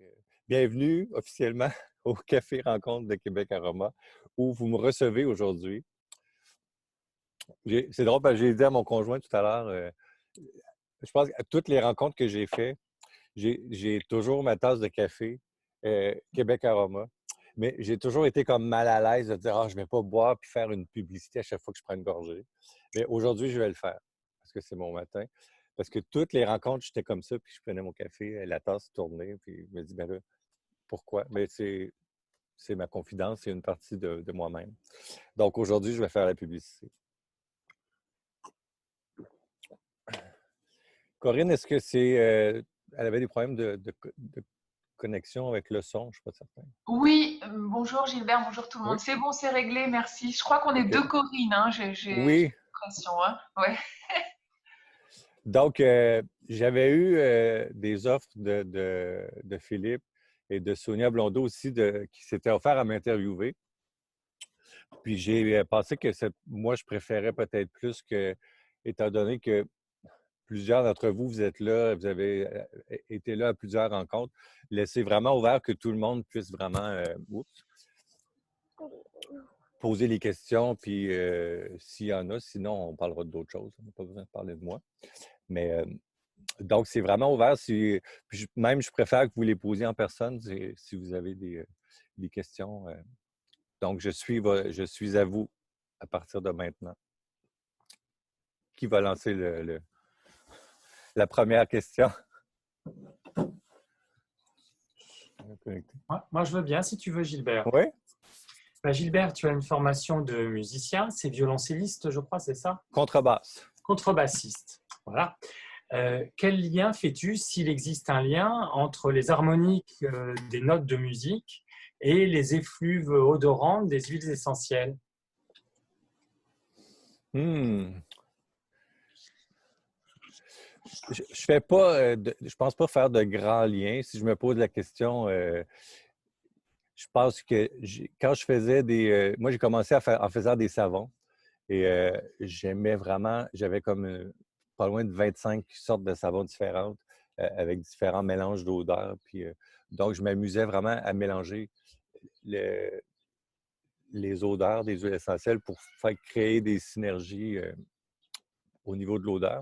Euh, Bienvenue officiellement au Café Rencontre de Québec Aroma où vous me recevez aujourd'hui. C'est drôle parce que j'ai dit à mon conjoint tout à l'heure, je pense à toutes les rencontres que j'ai faites, j'ai toujours ma tasse de café Québec Aroma, mais j'ai toujours été comme mal à l'aise de dire, ah, je ne vais pas boire puis faire une publicité à chaque fois que je prends une gorgée. Mais aujourd'hui, je vais le faire parce que c'est mon matin. Parce que toutes les rencontres, j'étais comme ça, puis je prenais mon café, la tasse tournait, puis je me dis, ben là, pourquoi? Mais c'est ma confidence, c'est une partie de moi-même. Donc aujourd'hui, je vais faire la publicité. Corinne, est-ce que elle avait des problèmes de connexion avec le son? Je ne suis pas certain. Oui, bonjour Gilbert, bonjour tout le monde. Oui? C'est bon, c'est réglé, merci. Je crois qu'on est deux OK. Corinne, hein, j'ai Oui. l'impression, hein. Ouais. Donc, j'avais eu des offres de Philippe et de Sonia Blondeau aussi qui s'étaient offerts à m'interviewer. Puis j'ai pensé que moi, je préférais peut-être plus que, étant donné que plusieurs d'entre vous, vous êtes là, vous avez été là à plusieurs rencontres. Laissez vraiment ouvert que tout le monde puisse vraiment poser les questions, puis s'il y en a, sinon on parlera d'autres choses. On n'a pas besoin de parler de moi. Mais donc, c'est vraiment ouvert. Même, je préfère que vous les posiez en personne si vous avez des questions. Donc, je suis à vous à partir de maintenant. Qui va lancer la première question? Moi, je veux bien, si tu veux, Gilbert. Oui? Gilbert, tu as une formation de musicien, c'est violoncelliste, je crois, c'est ça? Contrebasse. Contrebassiste. Voilà. Quel lien fais-tu, s'il existe un lien, entre les harmoniques des notes de musique et les effluves odorantes des huiles essentielles? Hmm. Je fais pas, je pense pas faire de grands liens. Si je me pose la question, je pense que quand je faisais moi, j'ai commencé en faisant des savons et j'aimais vraiment, j'avais comme pas loin de 25 sortes de savons différentes avec différents mélanges d'odeurs. Puis, donc, je m'amusais vraiment à mélanger le- les odeurs des huiles essentielles pour faire créer des synergies au niveau de l'odeur.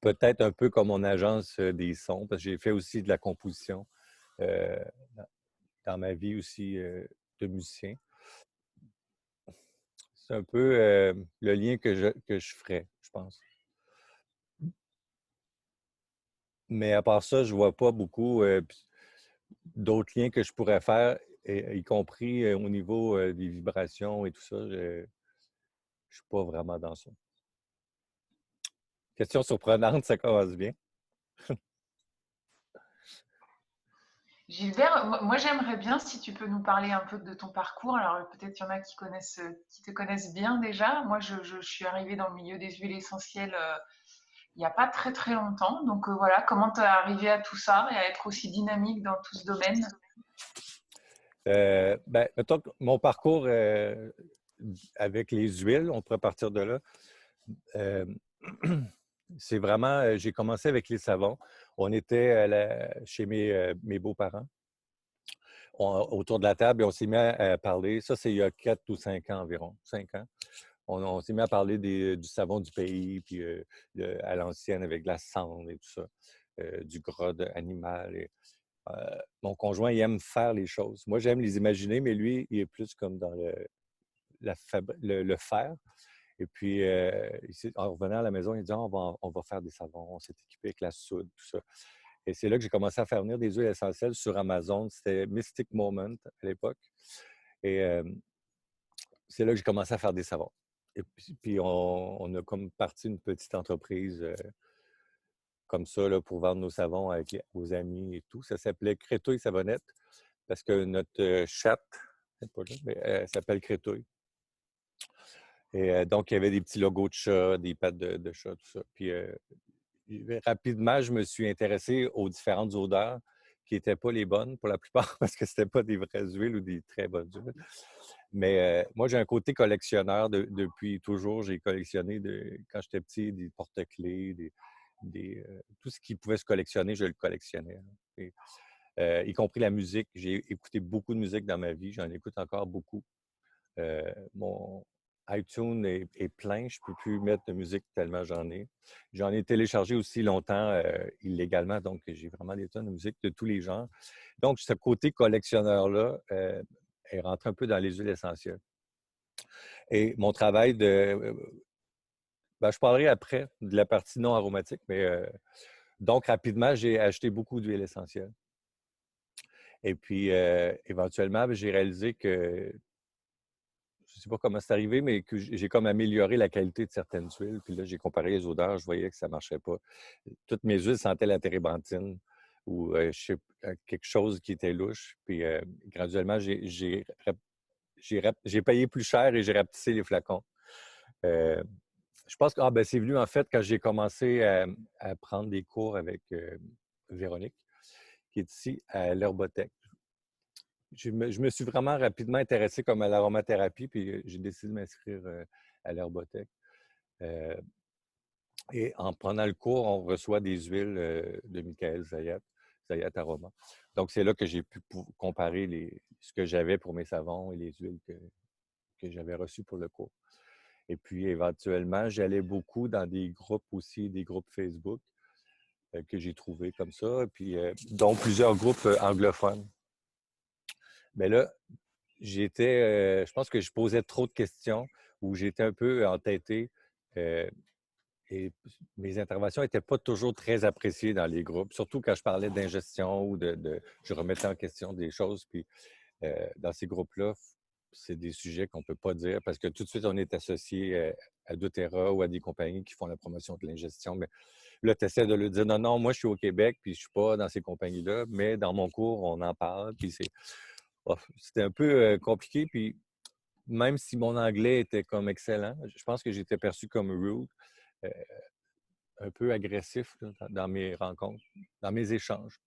Peut-être un peu comme mon agence des sons, parce que j'ai fait aussi de la composition euh, dans ma vie aussi de musicien. C'est un peu le lien que je ferais, je pense. Mais à part ça, je ne vois pas beaucoup d'autres liens que je pourrais faire, y compris au niveau des vibrations et tout ça. Je ne suis pas vraiment dans ça. Question surprenante, ça commence bien. Gilbert, moi j'aimerais bien si tu peux nous parler un peu de ton parcours. Alors peut-être il y en a qui te connaissent bien déjà. Moi je suis arrivée dans le milieu des huiles essentielles il n'y a pas très très longtemps. Donc voilà, comment tu es arrivé à tout ça et à être aussi dynamique dans tout ce domaine? Mettons que mon parcours avec les huiles, on pourrait partir de là. Euh, c'est vraiment, j'ai commencé avec les savons. On était chez mes beaux-parents autour de la table et on s'est mis à parler. Ça, c'est il y a 4 ou 5 ans environ, 5 ans. On s'est mis à parler du savon du pays, puis à l'ancienne avec de la cendre et tout ça, du gras animal. Mon conjoint, il aime faire les choses. Moi, j'aime les imaginer, mais lui, il est plus comme dans le faire. Et puis, en revenant à la maison, il dit, ah, on va faire des savons, on s'est équipé avec la soude, tout ça. Et c'est là que j'ai commencé à faire venir des huiles essentielles sur Amazon. C'était Mystic Moment à l'époque. Et c'est là que j'ai commencé à faire des savons. Et puis on a comme parti une petite entreprise comme ça là, pour vendre nos savons avec aux amis et tout. Ça s'appelait Crétouille Savonnette parce que notre chatte, elle n'est pas là, mais elle s'appelle Crétouille. Et donc, il y avait des petits logos de chat, des pattes de chat, tout ça. Puis rapidement, je me suis intéressé aux différentes odeurs qui n'étaient pas les bonnes pour la plupart parce que c'était pas des vraies huiles ou des très bonnes huiles. Mais moi, j'ai un côté collectionneur depuis toujours. J'ai collectionné, quand j'étais petit, des porte-clés, tout ce qui pouvait se collectionner, je le collectionnais. Et y compris la musique. J'ai écouté beaucoup de musique dans ma vie. J'en écoute encore beaucoup. Mon iTunes est plein. Je ne peux plus mettre de musique tellement j'en ai. J'en ai téléchargé aussi longtemps illégalement. Donc, j'ai vraiment des tonnes de musique de tous les genres. Donc, ce côté collectionneur-là est rentré un peu dans les huiles essentielles. Et mon travail je parlerai après de la partie non aromatique, mais donc, rapidement, j'ai acheté beaucoup d'huiles essentielles. Et puis, éventuellement, j'ai réalisé que, je ne sais pas comment c'est arrivé, mais que j'ai comme amélioré la qualité de certaines huiles. Puis là, j'ai comparé les odeurs, je voyais que ça ne marchait pas. Toutes mes huiles sentaient la térébenthine ou quelque chose qui était louche. Puis graduellement, j'ai payé plus cher et j'ai rapetissé les flacons. Je pense que c'est venu en fait quand j'ai commencé à prendre des cours avec Véronique, qui est ici à l'Herbothèque. Je me suis vraiment rapidement intéressé comme à l'aromathérapie, puis j'ai décidé de m'inscrire à l'Herbothèque. Et en prenant le cours, on reçoit des huiles de Michael Zayat, Zayat Aroma. Donc, c'est là que j'ai pu comparer ce que j'avais pour mes savons et les huiles que j'avais reçues pour le cours. Et puis, éventuellement, j'allais beaucoup dans des groupes aussi, des groupes Facebook que j'ai trouvés comme ça, puis dont plusieurs groupes anglophones. Mais là, je pense que je posais trop de questions ou j'étais un peu entêté et mes interventions n'étaient pas toujours très appréciées dans les groupes, surtout quand je parlais d'ingestion ou je remettais en question des choses. Puis dans ces groupes-là, c'est des sujets qu'on ne peut pas dire parce que tout de suite, on est associé à doTERRA ou à des compagnies qui font la promotion de l'ingestion. Mais là, tu essaies de leur dire non, non, moi, je suis au Québec, puis je ne suis pas dans ces compagnies-là, mais dans mon cours, on en parle, puis c'était un peu compliqué. Puis même si mon anglais était comme excellent, je pense que j'étais perçu comme rude, euh, un peu agressif là, dans mes rencontres, dans mes échanges.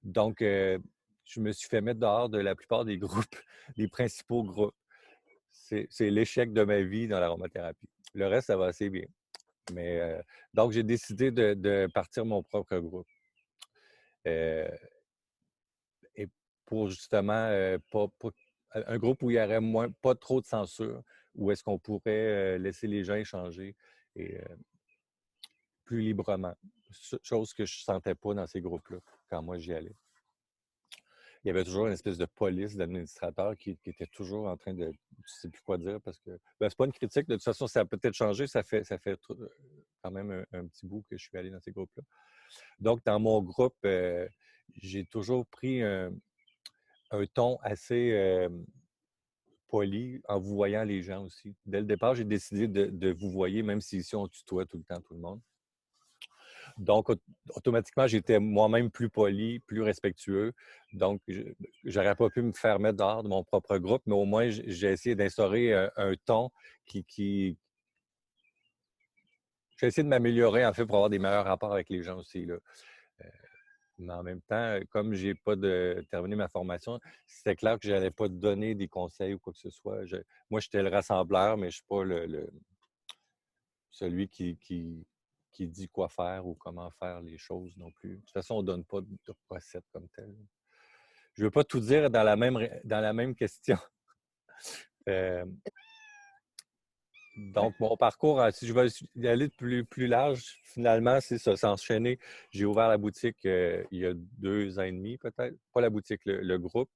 Donc, je me suis fait mettre dehors de la plupart des groupes, des principaux groupes. C'est l'échec de ma vie dans l'aromathérapie. Le reste, ça va assez bien. Mais donc, j'ai décidé de partir mon propre groupe. Et pour justement un groupe où il y aurait pas trop de censure, où est-ce qu'on pourrait laisser les gens échanger et plus librement. Chose que je ne sentais pas dans ces groupes-là quand moi j'y allais. Il y avait toujours une espèce de police d'administrateurs qui était toujours en train de. Je ne sais plus quoi dire parce que. C'est pas une critique. De toute façon, ça a peut-être changé. Ça fait quand même un petit bout que je suis allé dans ces groupes-là. Donc, dans mon groupe, j'ai toujours pris un ton assez poli en vous voyant les gens aussi. Dès le départ, j'ai décidé de vous voyer, même si ici on tutoie tout le temps tout le monde. Donc, automatiquement, j'étais moi-même plus poli, plus respectueux. Donc, j'aurais pas pu me faire mettre dehors de mon propre groupe, mais au moins, j'ai essayé d'instaurer un ton qui. J'ai essayé de m'améliorer, en fait, pour avoir des meilleurs rapports avec les gens aussi, là. Mais en même temps, comme j'ai pas terminé ma formation, c'était clair que je n'allais pas donner des conseils ou quoi que ce soit. Moi, j'étais le rassembleur, mais je ne suis pas celui qui dit quoi faire ou comment faire les choses non plus. De toute façon, on ne donne pas de recette comme telle. Je ne veux pas tout dire dans la même question. Donc, mon parcours, si je veux y aller de plus large, finalement, c'est ça, s'enchaîner. J'ai ouvert la boutique il y a 2 ans et demi, peut-être. Pas la boutique, le groupe.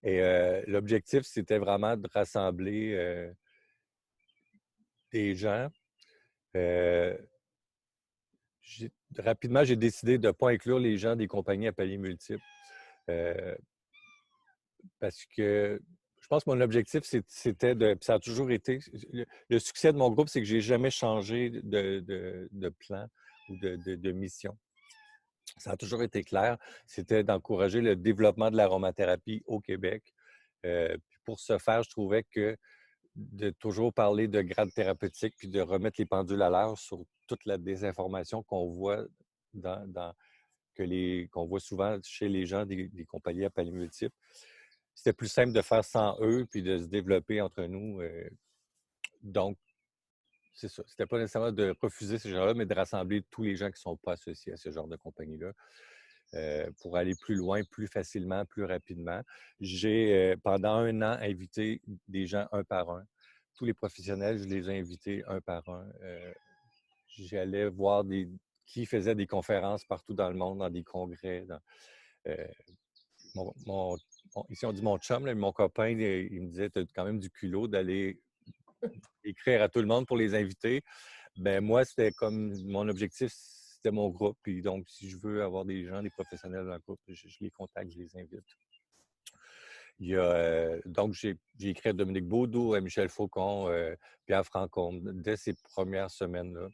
Et l'objectif, c'était vraiment de rassembler des gens. Rapidement, j'ai décidé de ne pas inclure les gens des compagnies à paliers multiples. Parce que je pense que mon objectif, c'était ça a toujours été. Le succès de mon groupe, c'est que je n'ai jamais changé de plan ou de mission. Ça a toujours été clair. C'était d'encourager le développement de l'aromathérapie au Québec. Pour ce faire, je trouvais que de toujours parler de grade thérapeutique puis de remettre les pendules à l'heure sur toute la désinformation qu'on voit qu'on voit souvent chez les gens des compagnies à paliers multiples. C'était plus simple de faire sans eux puis de se développer entre nous. Donc, c'est ça. C'était pas nécessairement de refuser ces gens-là, mais de rassembler tous les gens qui ne sont pas associés à ce genre de compagnie-là. pour aller plus loin, plus facilement, plus rapidement. J'ai, pendant 1 an, invité des gens un par un. Tous les professionnels, je les ai invités un par un. J'allais voir qui faisaient des conférences partout dans le monde, dans des congrès. Euh, ici, on dit mon chum, là, mon copain, il me disait, tu as quand même du culot d'aller écrire à tout le monde pour les inviter. Ben moi, c'était comme mon objectif, c'était mon groupe. Puis donc, si je veux avoir des gens, des professionnels dans le groupe, je les contacte, je les invite. Donc, j'ai écrit à Dominique Baudou, à Michel Faucon, Pierre Francombe, dès ces premières semaines-là.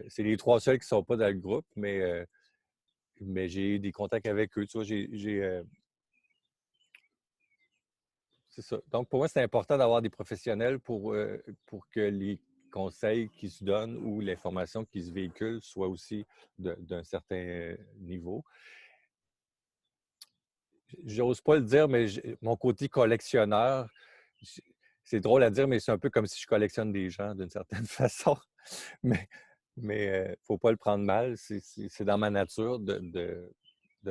C'est les 3 seuls qui ne sont pas dans le groupe, mais j'ai eu des contacts avec eux. Tu vois, c'est ça. Donc, pour moi, c'est important d'avoir des professionnels pour que les conseils qui se donnent ou l'information qui se véhicule soient aussi d'un certain niveau. J'ose pas le dire, mais mon côté collectionneur, c'est drôle à dire, mais c'est un peu comme si je collectionne des gens d'une certaine façon. Mais faut pas le prendre mal. C'est dans ma nature de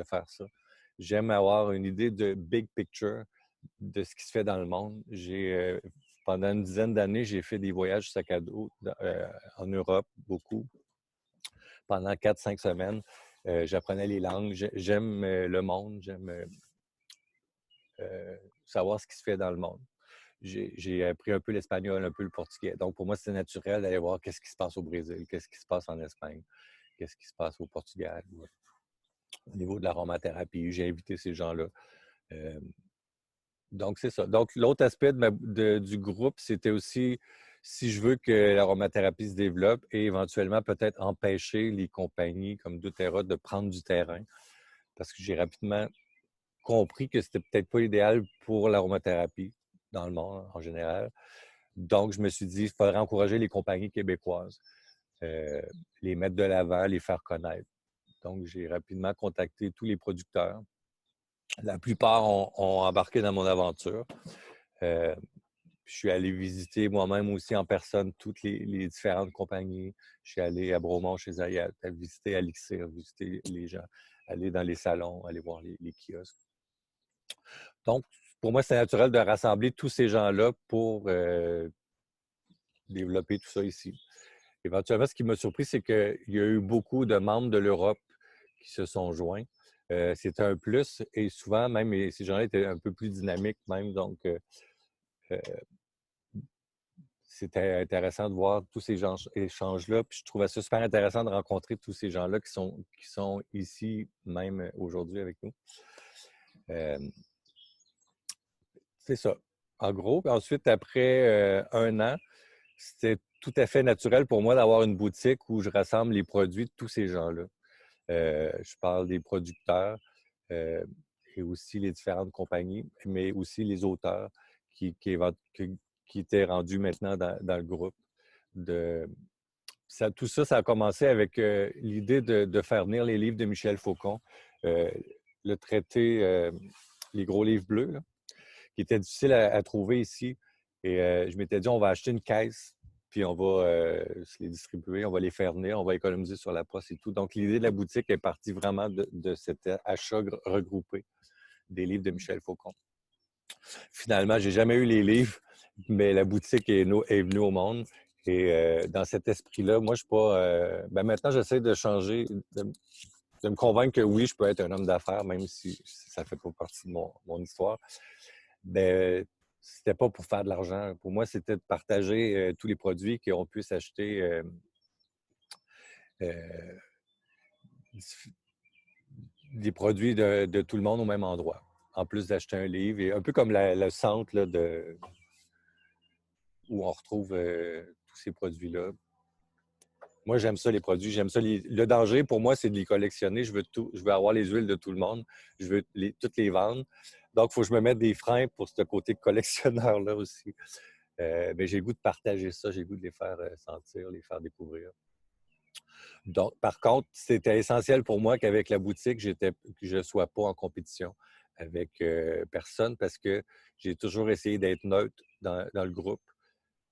faire ça. J'aime avoir une idée de big picture de ce qui se fait dans le monde. Pendant une dizaine d'années, j'ai fait des voyages sac à dos en Europe, beaucoup, pendant 4-5 semaines. J'apprenais les langues. J'aime le monde. J'aime savoir ce qui se fait dans le monde. J'ai appris un peu l'espagnol, un peu le portugais. Donc, pour moi, c'est naturel d'aller voir qu'est-ce qui se passe au Brésil, qu'est-ce qui se passe en Espagne, qu'est-ce qui se passe au Portugal. Au niveau de l'aromathérapie, j'ai invité ces gens-là. Donc, c'est ça. Donc, l'autre aspect du groupe, c'était aussi si je veux que l'aromathérapie se développe et éventuellement peut-être empêcher les compagnies comme doTERRA de prendre du terrain. Parce que j'ai rapidement compris que c'était peut-être pas idéal pour l'aromathérapie dans le monde en général. Donc, je me suis dit, il faudrait encourager les compagnies québécoises, les mettre de l'avant, les faire connaître. Donc, j'ai rapidement contacté tous les producteurs. La plupart ont embarqué dans mon aventure. Je suis allé visiter moi-même aussi en personne toutes les différentes compagnies. Je suis allé à Bromont chez Zayat, visiter Elixir, visiter les gens, aller dans les salons, aller voir les kiosques. Donc, pour moi, c'est naturel de rassembler tous ces gens-là pour développer tout ça ici. Éventuellement, ce qui m'a surpris, c'est qu'il y a eu beaucoup de membres de l'Europe qui se sont joints. C'était un plus et souvent, même, ces gens-là étaient un peu plus dynamiques même. Donc, c'était intéressant de voir tous ces échanges-là. Puis je trouvais ça super intéressant de rencontrer tous ces gens-là qui sont ici même aujourd'hui avec nous. C'est ça, en gros. Puis ensuite, après 1 an, c'était tout à fait naturel pour moi d'avoir une boutique où je rassemble les produits de tous ces gens-là. Je parle des producteurs et aussi les différentes compagnies, mais aussi les auteurs qui étaient rendus maintenant dans le groupe. Tout ça, ça a commencé avec l'idée de faire venir les livres de Michel Faucon, le traité, les gros livres bleus, là, qui étaient difficiles à trouver ici. Et je m'étais dit, on va acheter une caisse, puis on va se les distribuer, on va les faire venir, on va économiser sur la poste et tout. Donc, l'idée de la boutique est partie vraiment de cet achat regroupé des livres de Michel Faucon. Finalement, je n'ai jamais eu les livres, mais la boutique est venue au monde. Et dans cet esprit-là, moi, je ne suis pas... maintenant, j'essaie de changer, de me convaincre que oui, je peux être un homme d'affaires, même si ça ne fait pas partie de mon histoire. Ben, c'était pas pour faire de l'argent. Pour moi, c'était de partager tous les produits qu'on puisse acheter des produits de tout le monde au même endroit, en plus d'acheter un livre. Et un peu comme le centre là, où on retrouve tous ces produits-là. Moi, j'aime ça, les produits. J'aime ça. Le danger, pour moi, c'est de les collectionner. Je veux avoir les huiles de tout le monde. Je veux toutes les vendre. Donc, il faut que je me mette des freins pour ce côté collectionneur-là aussi. Mais j'ai le goût de partager ça. J'ai le goût de les faire sentir, les faire découvrir. Donc, par contre, c'était essentiel pour moi qu'avec la boutique, que je ne sois pas en compétition avec personne parce que j'ai toujours essayé d'être neutre dans le groupe,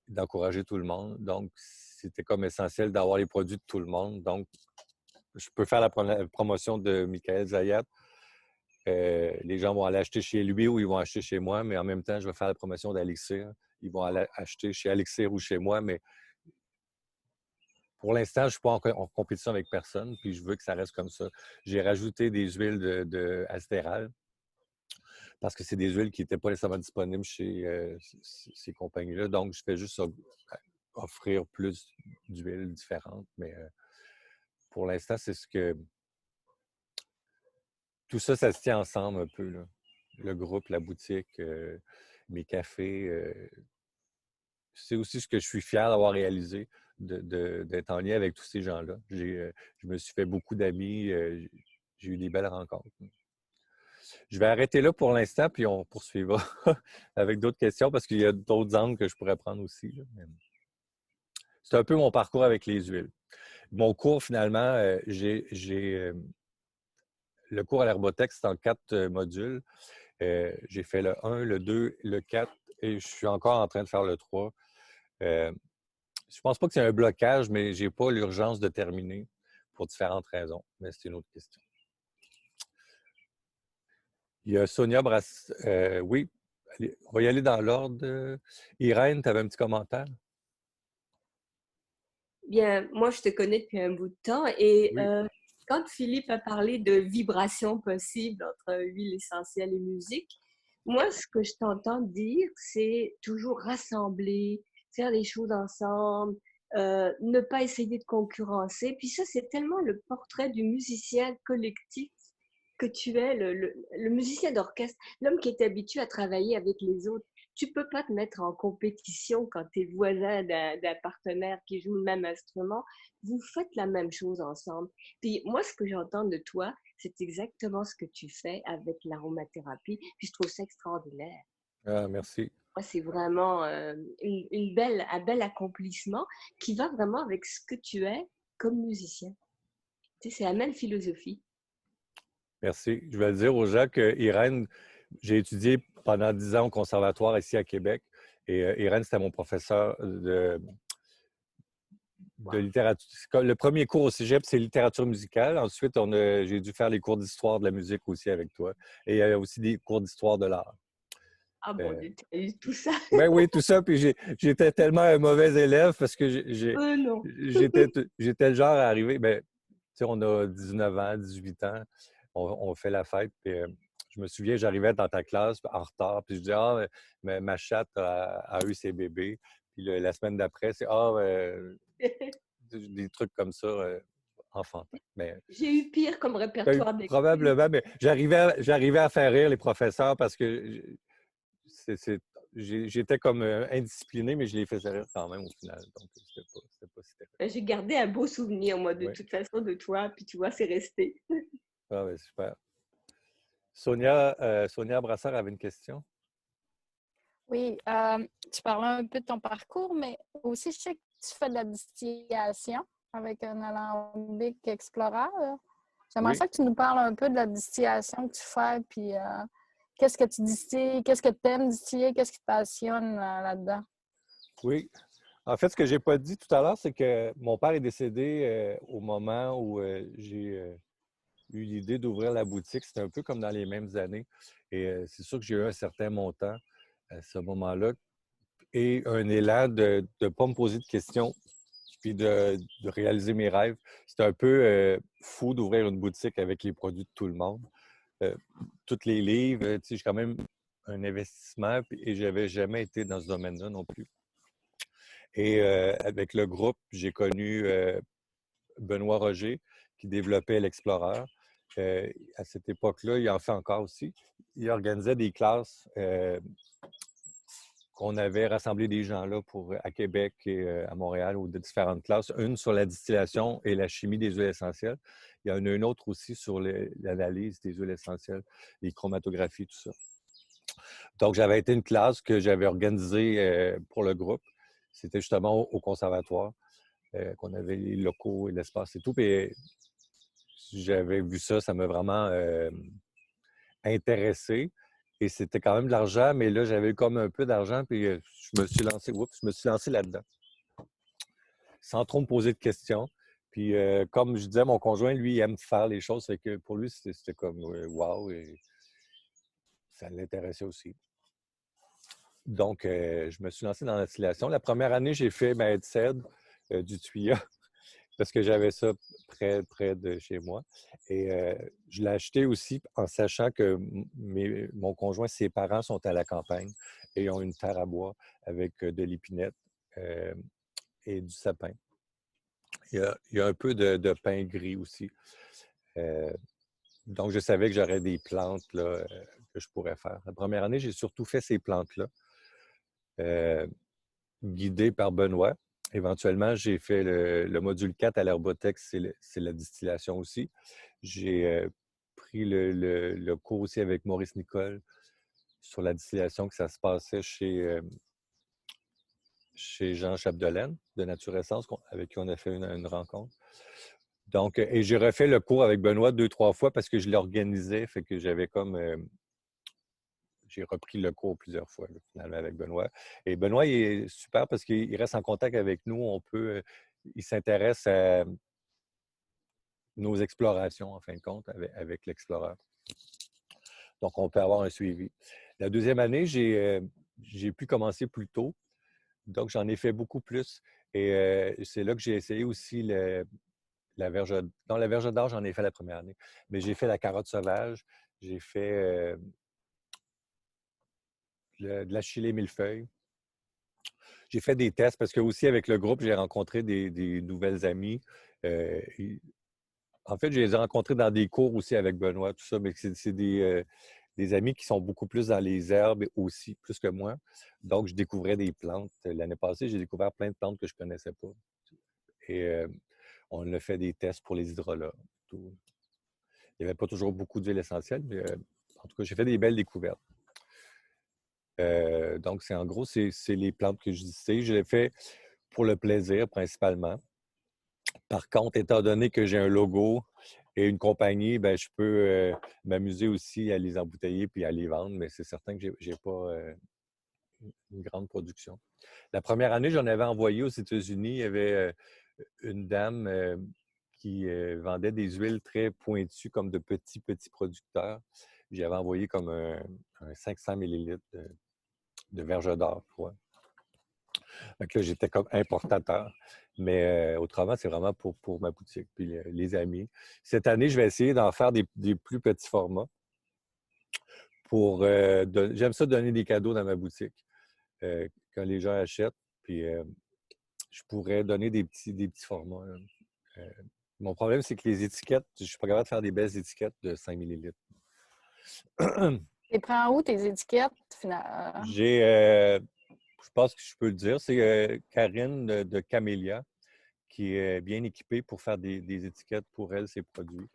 d'encourager tout le monde. Donc, c'était comme essentiel d'avoir les produits de tout le monde. Donc, je peux faire la promotion de Michael Zayat. Les gens vont aller acheter chez lui ou ils vont acheter chez moi, mais en même temps, je vais faire la promotion d'Alixir. Ils vont aller acheter chez Alixir ou chez moi, mais pour l'instant, je ne suis pas en compétition avec personne, puis je veux que ça reste comme ça. J'ai rajouté des huiles de Astérale parce que c'est des huiles qui n'étaient pas nécessairement disponibles chez ces compagnies-là. Donc, je fais juste offrir plus d'huiles différentes. Mais pour l'instant, c'est ce que... Tout ça, ça se tient ensemble un peu, là. Le groupe, la boutique, mes cafés. C'est aussi ce que je suis fier d'avoir réalisé, d'être en lien avec tous ces gens-là. Je me suis fait beaucoup d'amis. J'ai eu des belles rencontres. Je vais arrêter là pour l'instant, puis on poursuivra avec d'autres questions parce qu'il y a d'autres angles que je pourrais prendre aussi, là. C'est un peu mon parcours avec les huiles. Mon cours, finalement, le cours à l'Herbotech, c'est en 4 modules. J'ai fait le 1, le 2, le 4 et je suis encore en train de faire le 3. Je pense pas que c'est un blocage, mais j'ai pas l'urgence de terminer pour différentes raisons. Mais c'est une autre question. Il y a Sonia Brass. Oui, allez, on va y aller dans l'ordre. Irène, tu avais un petit commentaire? Bien, moi, je te connais depuis un bout de temps et Oui. quand Philippe a parlé de vibrations possibles entre huile essentielle et musique, moi, ce que je t'entends dire, c'est toujours rassembler, faire des choses ensemble, ne pas essayer de concurrencer. Puis ça, c'est tellement le portrait du musicien collectif que tu es, le musicien d'orchestre, l'homme qui est habitué à travailler avec les autres. Tu peux pas te mettre en compétition quand tu es voisin d'un partenaire qui joue le même instrument. Vous faites la même chose ensemble. Puis moi, ce que j'entends de toi, c'est exactement ce que tu fais avec l'aromathérapie. Puis je trouve ça extraordinaire. Ah, merci. Moi, c'est vraiment un bel accomplissement qui va vraiment avec ce que tu es comme musicien. Tu sais, c'est la même philosophie. Merci. Je vais le dire aux gens que Irène, j'ai étudié pendant 10 ans au conservatoire ici à Québec. Et Irène, c'était mon professeur de littérature. Le premier cours au cégep, c'est littérature musicale. Ensuite, j'ai dû faire les cours d'histoire de la musique aussi avec toi. Et il y a aussi des cours d'histoire de l'art. Ah mon Dieu, tu as eu tout ça. Ben oui, tout ça. Puis j'étais tellement un mauvais élève parce que Non. j'étais le genre à arriver. Ben, tu sais, on a 19 ans, 18 ans. On fait la fête. Puis, je me souviens, j'arrivais dans ta classe en retard. Puis je disais, ah, mais ma chatte a eu ses bébés. Puis la semaine d'après, c'est, des trucs comme ça, enfantins. Mais J'ai eu pire comme répertoire d'excuses. probablement, mais j'arrivais à faire rire les professeurs parce que j'étais comme indiscipliné, mais je les faisais rire quand même au final. Donc, c'était pas si terrible. J'ai gardé un beau souvenir, moi, de Oui. toute façon, de toi. Puis tu vois, c'est resté. Ah, ouais, super. Sonia Brassard avait une question. Oui, tu parlais un peu de ton parcours, mais aussi, je sais que tu fais de la distillation avec un alambic Explorer. J'aimerais Oui. ça que tu nous parles un peu de la distillation que tu fais, puis qu'est-ce que tu distilles, qu'est-ce que tu aimes distiller, qu'est-ce qui te passionne là-dedans? Oui. En fait, ce que je n'ai pas dit tout à l'heure, c'est que mon père est décédé au moment où j'ai eu l'idée d'ouvrir la boutique. C'était un peu comme dans les mêmes années. Et c'est sûr que j'ai eu un certain montant à ce moment-là et un élan de ne pas me poser de questions puis de réaliser mes rêves. C'était un peu fou d'ouvrir une boutique avec les produits de tout le monde. Tous les livres, tu sais, j'ai quand même un investissement et je n'avais jamais été dans ce domaine-là non plus. Et avec le groupe, j'ai connu Benoît Roger qui développait l'Explorer. À cette époque-là, il en fait encore aussi. Il organisait des classes qu'on avait rassemblé des gens là à Québec et à Montréal, ou de différentes classes. Une sur la distillation et la chimie des huiles essentielles. Il y en a une autre aussi sur l'analyse des huiles essentielles, les chromatographies, tout ça. Donc, j'avais été une classe que j'avais organisée pour le groupe. C'était justement au conservatoire qu'on avait les locaux et l'espace et tout. Puis j'avais vu ça, ça m'a vraiment intéressé. Et c'était quand même de l'argent, mais là, j'avais eu comme un peu d'argent, puis je me suis lancé là-dedans. Sans trop me poser de questions. Puis, comme je disais, mon conjoint, lui, il aime faire les choses. Fait que pour lui, c'était comme wow, et ça l'intéressait aussi. Donc, je me suis lancé dans la distillation. La première année, j'ai fait ma Headset du Tuya parce que j'avais ça près de chez moi. Et je l'ai acheté aussi en sachant que mon conjoint, ses parents sont à la campagne et ils ont une terre à bois avec de l'épinette et du sapin. Il y a un peu de pain gris aussi. Donc, je savais que j'aurais des plantes là, que je pourrais faire. La première année, j'ai surtout fait ces plantes-là, guidé par Benoît. Éventuellement, j'ai fait le module 4 à l'Herbotex, c'est la distillation aussi. J'ai pris le cours aussi avec Maurice Nicole sur la distillation, que ça se passait chez Jean Chapdelaine de Nature Essence, avec qui on a fait une rencontre. Donc, et j'ai refait le cours avec Benoît 2-3 fois parce que je l'organisais, fait que j'avais comme... j'ai repris le cours plusieurs fois, là, finalement, avec Benoît. Et Benoît, il est super parce qu'il reste en contact avec nous. Il s'intéresse à nos explorations, en fin de compte, avec l'explorateur. Donc, on peut avoir un suivi. La deuxième année, j'ai pu commencer plus tôt. Donc, j'en ai fait beaucoup plus. Et c'est là que j'ai essayé aussi la verge. Dans la verge d'or, j'en ai fait la première année. Mais j'ai fait la carotte sauvage. J'ai fait de la chili millefeuille. J'ai fait des tests parce que aussi avec le groupe, j'ai rencontré des nouvelles amies. En fait, je les ai rencontrés dans des cours aussi avec Benoît, tout ça, mais c'est des amis qui sont beaucoup plus dans les herbes aussi, plus que moi. Donc, je découvrais des plantes. L'année passée, j'ai découvert plein de plantes que je ne connaissais pas. Et on a fait des tests pour les hydrolats. Tout. Il n'y avait pas toujours beaucoup d'huiles essentielles, mais en tout cas, j'ai fait des belles découvertes. Donc, en gros, c'est les plantes que je disais. Je l'ai fait pour le plaisir principalement. Par contre, étant donné que j'ai un logo et une compagnie, ben, je peux m'amuser aussi à les embouteiller puis à les vendre, mais c'est certain que je n'ai pas une grande production. La première année, j'en avais envoyé aux États-Unis. Il y avait une dame qui vendait des huiles très pointues, comme de petits producteurs. J'avais envoyé comme un 500 millilitres de verge d'or, je crois. Donc là, j'étais comme importateur. Mais autrement, c'est vraiment pour ma boutique puis les amis. Cette année, je vais essayer d'en faire des plus petits formats. J'aime ça donner des cadeaux dans ma boutique quand les gens achètent. Puis je pourrais donner des petits formats. Mon problème, c'est que les étiquettes, je ne suis pas capable de faire des belles étiquettes de 5 millilitres. Tu prends où tes étiquettes, finalement? Je pense que je peux le dire, c'est Karine de Camélia qui est bien équipée pour faire des étiquettes pour elle, ses produits.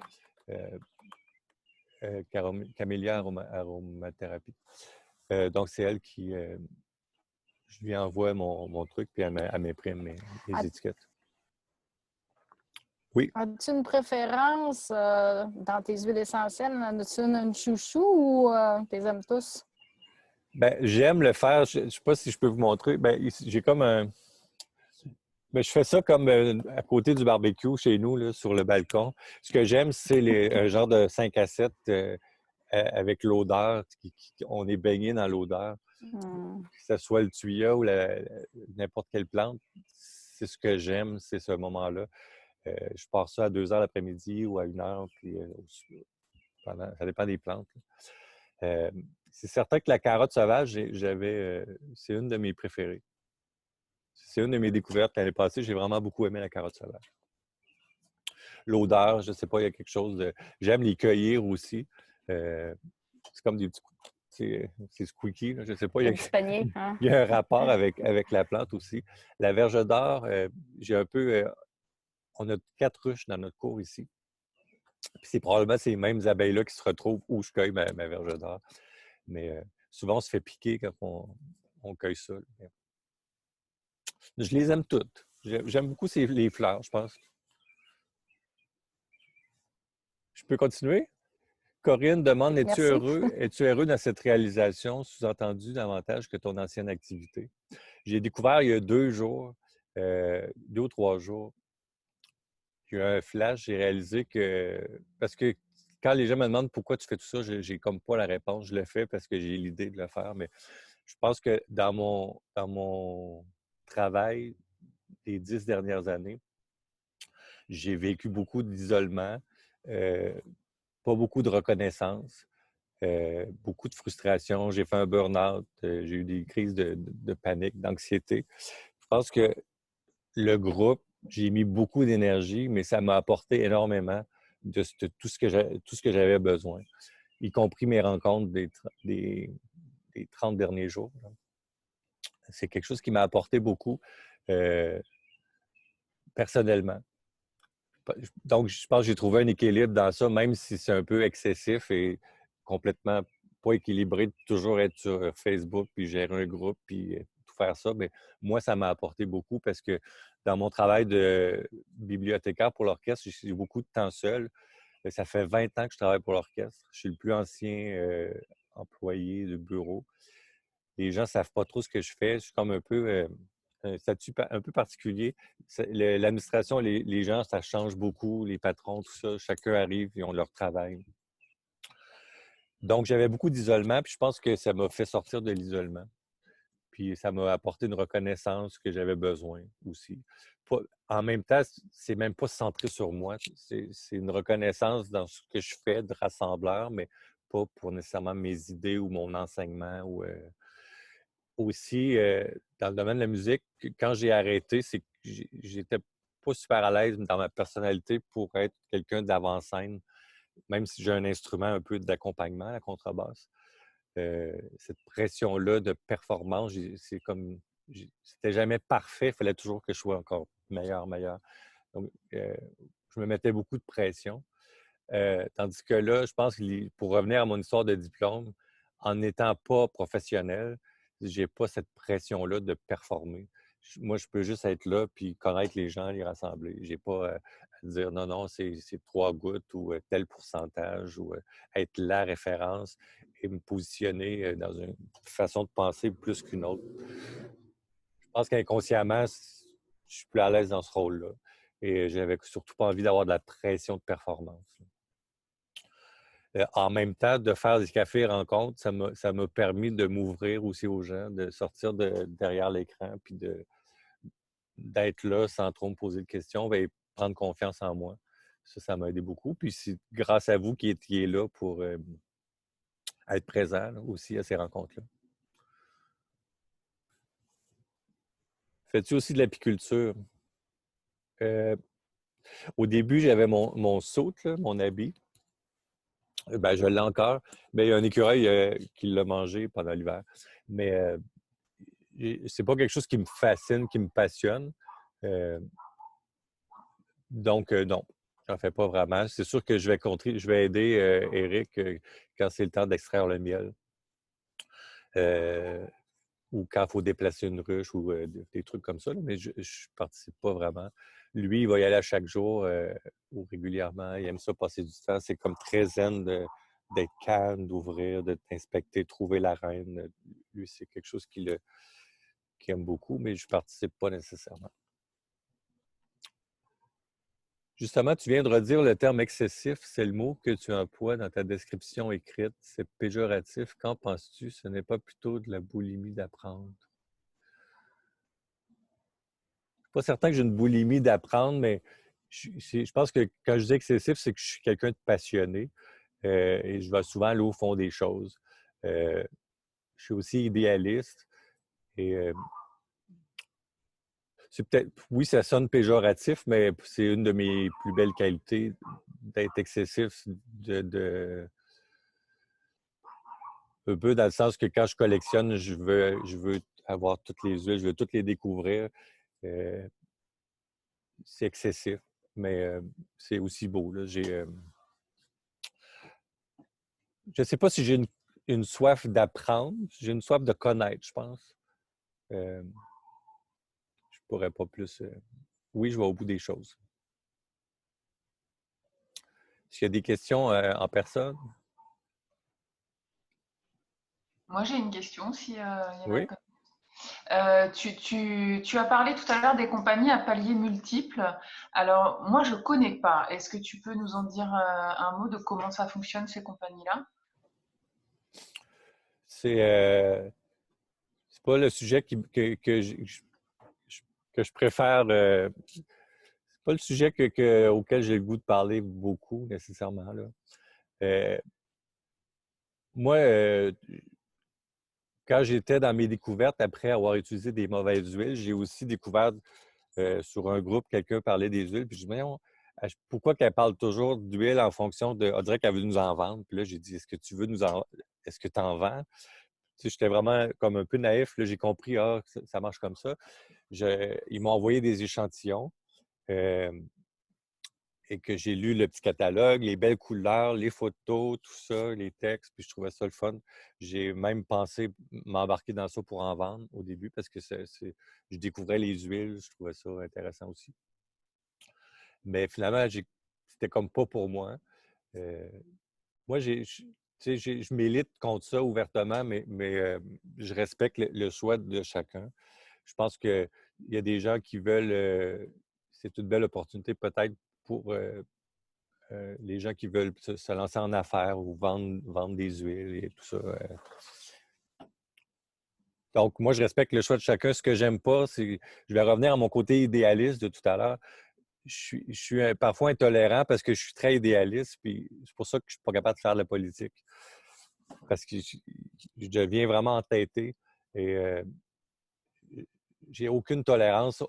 Camélia Aromathérapie. Donc, c'est elle qui... je lui envoie mon truc, puis elle m'imprime mes étiquettes. Oui. As-tu une préférence dans tes huiles essentielles? As-tu une chouchou ou tu les aimes tous? Ben, j'aime le faire. Je ne sais pas si je peux vous montrer. Ben, j'ai comme un... Ben, je fais ça comme à côté du barbecue chez nous, là, sur le balcon. Ce que j'aime, c'est un genre de 5 à 7 avec l'odeur. On est baigné dans l'odeur. Que ce soit le tuya ou n'importe quelle plante, c'est ce que j'aime, c'est ce moment-là. Je pars ça à 2 heures l'après-midi ou à 1 heure, puis ça dépend des plantes. C'est certain que la carotte sauvage, c'est une de mes préférées. C'est une de mes découvertes l'année passée. J'ai vraiment beaucoup aimé la carotte sauvage. L'odeur, je ne sais pas, il y a quelque chose de... J'aime les cueillir aussi. C'est comme des petits... C'est squeaky, là. Je ne sais pas. Il y a un rapport avec la plante aussi. La verge d'or, j'ai un peu... on a 4 ruches dans notre cour ici. Puis c'est probablement ces mêmes abeilles-là qui se retrouvent où je cueille ma verge d'or. Mais souvent, on se fait piquer quand on cueille ça. Je les aime toutes. J'aime beaucoup les fleurs, je pense. Je peux continuer? Corinne demande, es-tu heureux dans cette réalisation, sous-entendu davantage que ton ancienne activité? J'ai découvert il y a 2 jours, 2 ou 3 jours, j'ai eu un flash, j'ai réalisé que... Parce que quand les gens me demandent pourquoi tu fais tout ça, j'ai comme pas la réponse. Je le fais parce que j'ai l'idée de le faire, mais je pense que dans mon travail des 10 dernières années, j'ai vécu beaucoup d'isolement, euh, pas beaucoup de reconnaissance, beaucoup de frustration. J'ai fait un burn-out, j'ai eu des crises de panique, d'anxiété. Je pense que le groupe, j'ai mis beaucoup d'énergie, mais ça m'a apporté énormément de tout ce que j'avais besoin, y compris mes rencontres des 30 derniers jours. C'est quelque chose qui m'a apporté beaucoup euh, personnellement. Donc, je pense que j'ai trouvé un équilibre dans ça, même si c'est un peu excessif et complètement pas équilibré de toujours être sur Facebook, puis gérer un groupe, puis tout faire ça. Mais moi, ça m'a apporté beaucoup parce que dans mon travail de bibliothécaire pour l'orchestre, j'ai beaucoup de temps seul. Ça fait 20 ans que je travaille pour l'orchestre. Je suis le plus ancien employé de bureau. Les gens ne savent pas trop ce que je fais. Je suis comme un peu un statut un peu particulier. L'administration, les gens, ça change beaucoup, les patrons, tout ça. Chacun arrive, ils ont leur travail. Donc, j'avais beaucoup d'isolement, puis je pense que ça m'a fait sortir de l'isolement. Puis ça m'a apporté une reconnaissance que j'avais besoin aussi. En même temps, c'est même pas centré sur moi. C'est une reconnaissance dans ce que je fais de rassembleur, mais pas pour nécessairement mes idées ou mon enseignement ou aussi, dans le domaine de la musique, quand j'ai arrêté, c'est que j'étais pas super à l'aise dans ma personnalité pour être quelqu'un d'avant-scène, même si j'ai un instrument un peu d'accompagnement, la contrebasse. Cette pression-là de performance, c'est comme... C'était jamais parfait, il fallait toujours que je sois encore meilleur, meilleur. Donc, je me mettais beaucoup de pression. Tandis que là, je pense que pour revenir à mon histoire de diplôme, en n'étant pas professionnel, j'ai pas cette pression-là de performer. Moi, je peux juste être là puis connaître les gens, les rassembler. J'ai pas à dire non, non, c'est 3 gouttes ou tel pourcentage ou être la référence et me positionner dans une façon de penser plus qu'une autre. Je pense qu'inconsciemment, je suis plus à l'aise dans ce rôle-là. Et j'avais surtout pas envie d'avoir de la pression de performance. En même temps, de faire des cafés rencontres, ça m'a permis de m'ouvrir aussi aux gens, de sortir derrière l'écran, puis d'être là sans trop me poser de questions, et prendre confiance en moi. Ça m'a aidé beaucoup. Puis c'est grâce à vous qui étiez là pour être présent là, aussi à ces rencontres-là. Fais-tu aussi de l'apiculture? Au début, j'avais mon soute, mon habit. Ben, je l'ai encore. Mais il y a un écureuil qui l'a mangé pendant l'hiver. Mais c'est pas quelque chose qui me fascine, qui me passionne. Donc, non, j'en fais pas vraiment. C'est sûr que je vais aider Eric quand c'est le temps d'extraire le miel. Ou quand il faut déplacer une ruche ou des trucs comme ça. Là, mais je ne participe pas vraiment. Lui, il va y aller à chaque jour ou régulièrement. Il aime ça passer du temps. C'est comme très zen d'être calme, d'ouvrir, d'inspecter, trouver la reine. Lui, c'est quelque chose qu'il aime beaucoup, mais je ne participe pas nécessairement. Justement, tu viens de redire le terme excessif. C'est le mot que tu emploies dans ta description écrite. C'est péjoratif. Qu'en penses-tu? Ce n'est pas plutôt de la boulimie d'apprendre? Je ne suis pas certain que j'ai une boulimie d'apprendre, mais je pense que quand je dis excessif, c'est que je suis quelqu'un de passionné et je vais souvent aller au fond des choses. Je suis aussi idéaliste et c'est peut-être, oui, ça sonne péjoratif, mais c'est une de mes plus belles qualités d'être excessif, un peu dans le sens que quand je collectionne, je veux avoir toutes les huiles, je veux toutes les découvrir. C'est excessif, mais c'est aussi beau. Là. Je ne sais pas si j'ai une soif d'apprendre, j'ai une soif de connaître, je pense. Je pourrais pas plus. Oui, je vais au bout des choses. Est-ce qu'il y a des questions en personne? Moi, j'ai une question, s'il y en a. Oui. Tu as parlé tout à l'heure des compagnies à paliers multiples. Alors, moi, je ne connais pas. Est-ce que tu peux nous en dire un mot de comment ça fonctionne, ces compagnies-là? C'est pas le sujet que je préfère. C'est pas le sujet auquel j'ai le goût de parler beaucoup, nécessairement, là. Euh, moi, quand j'étais dans mes découvertes, après avoir utilisé des mauvaises huiles, j'ai aussi découvert sur un groupe, quelqu'un parlait des huiles, puis je me dis, voyons, pourquoi qu'elle parle toujours d'huile en fonction de. On dirait qu'elle veut nous en vendre. Puis là, j'ai dit, est-ce que tu veux nous en. Est-ce que tu en vends? Tu sais, j'étais vraiment comme un peu naïf. Là, j'ai compris, ça marche comme ça. Ils m'ont envoyé des échantillons euh, et que j'ai lu le petit catalogue, les belles couleurs, les photos, tout ça, les textes, puis je trouvais ça le fun. J'ai même pensé m'embarquer dans ça pour en vendre au début parce que je découvrais les huiles, je trouvais ça intéressant aussi. Mais finalement, c'était comme pas pour moi. Euh, moi, tu sais, je milite contre ça ouvertement, mais je respecte le choix de chacun. Je pense qu'il y a des gens qui veulent. C'est une belle opportunité peut-être pour les gens qui veulent se lancer en affaires ou vendre des huiles et tout ça. Donc, moi, je respecte le choix de chacun. Ce que j'aime pas, c'est. Je vais revenir à mon côté idéaliste de tout à l'heure. Je suis parfois intolérant parce que je suis très idéaliste, puis c'est pour ça que je ne suis pas capable de faire de la politique. Parce que je deviens vraiment entêté et j'ai aucune tolérance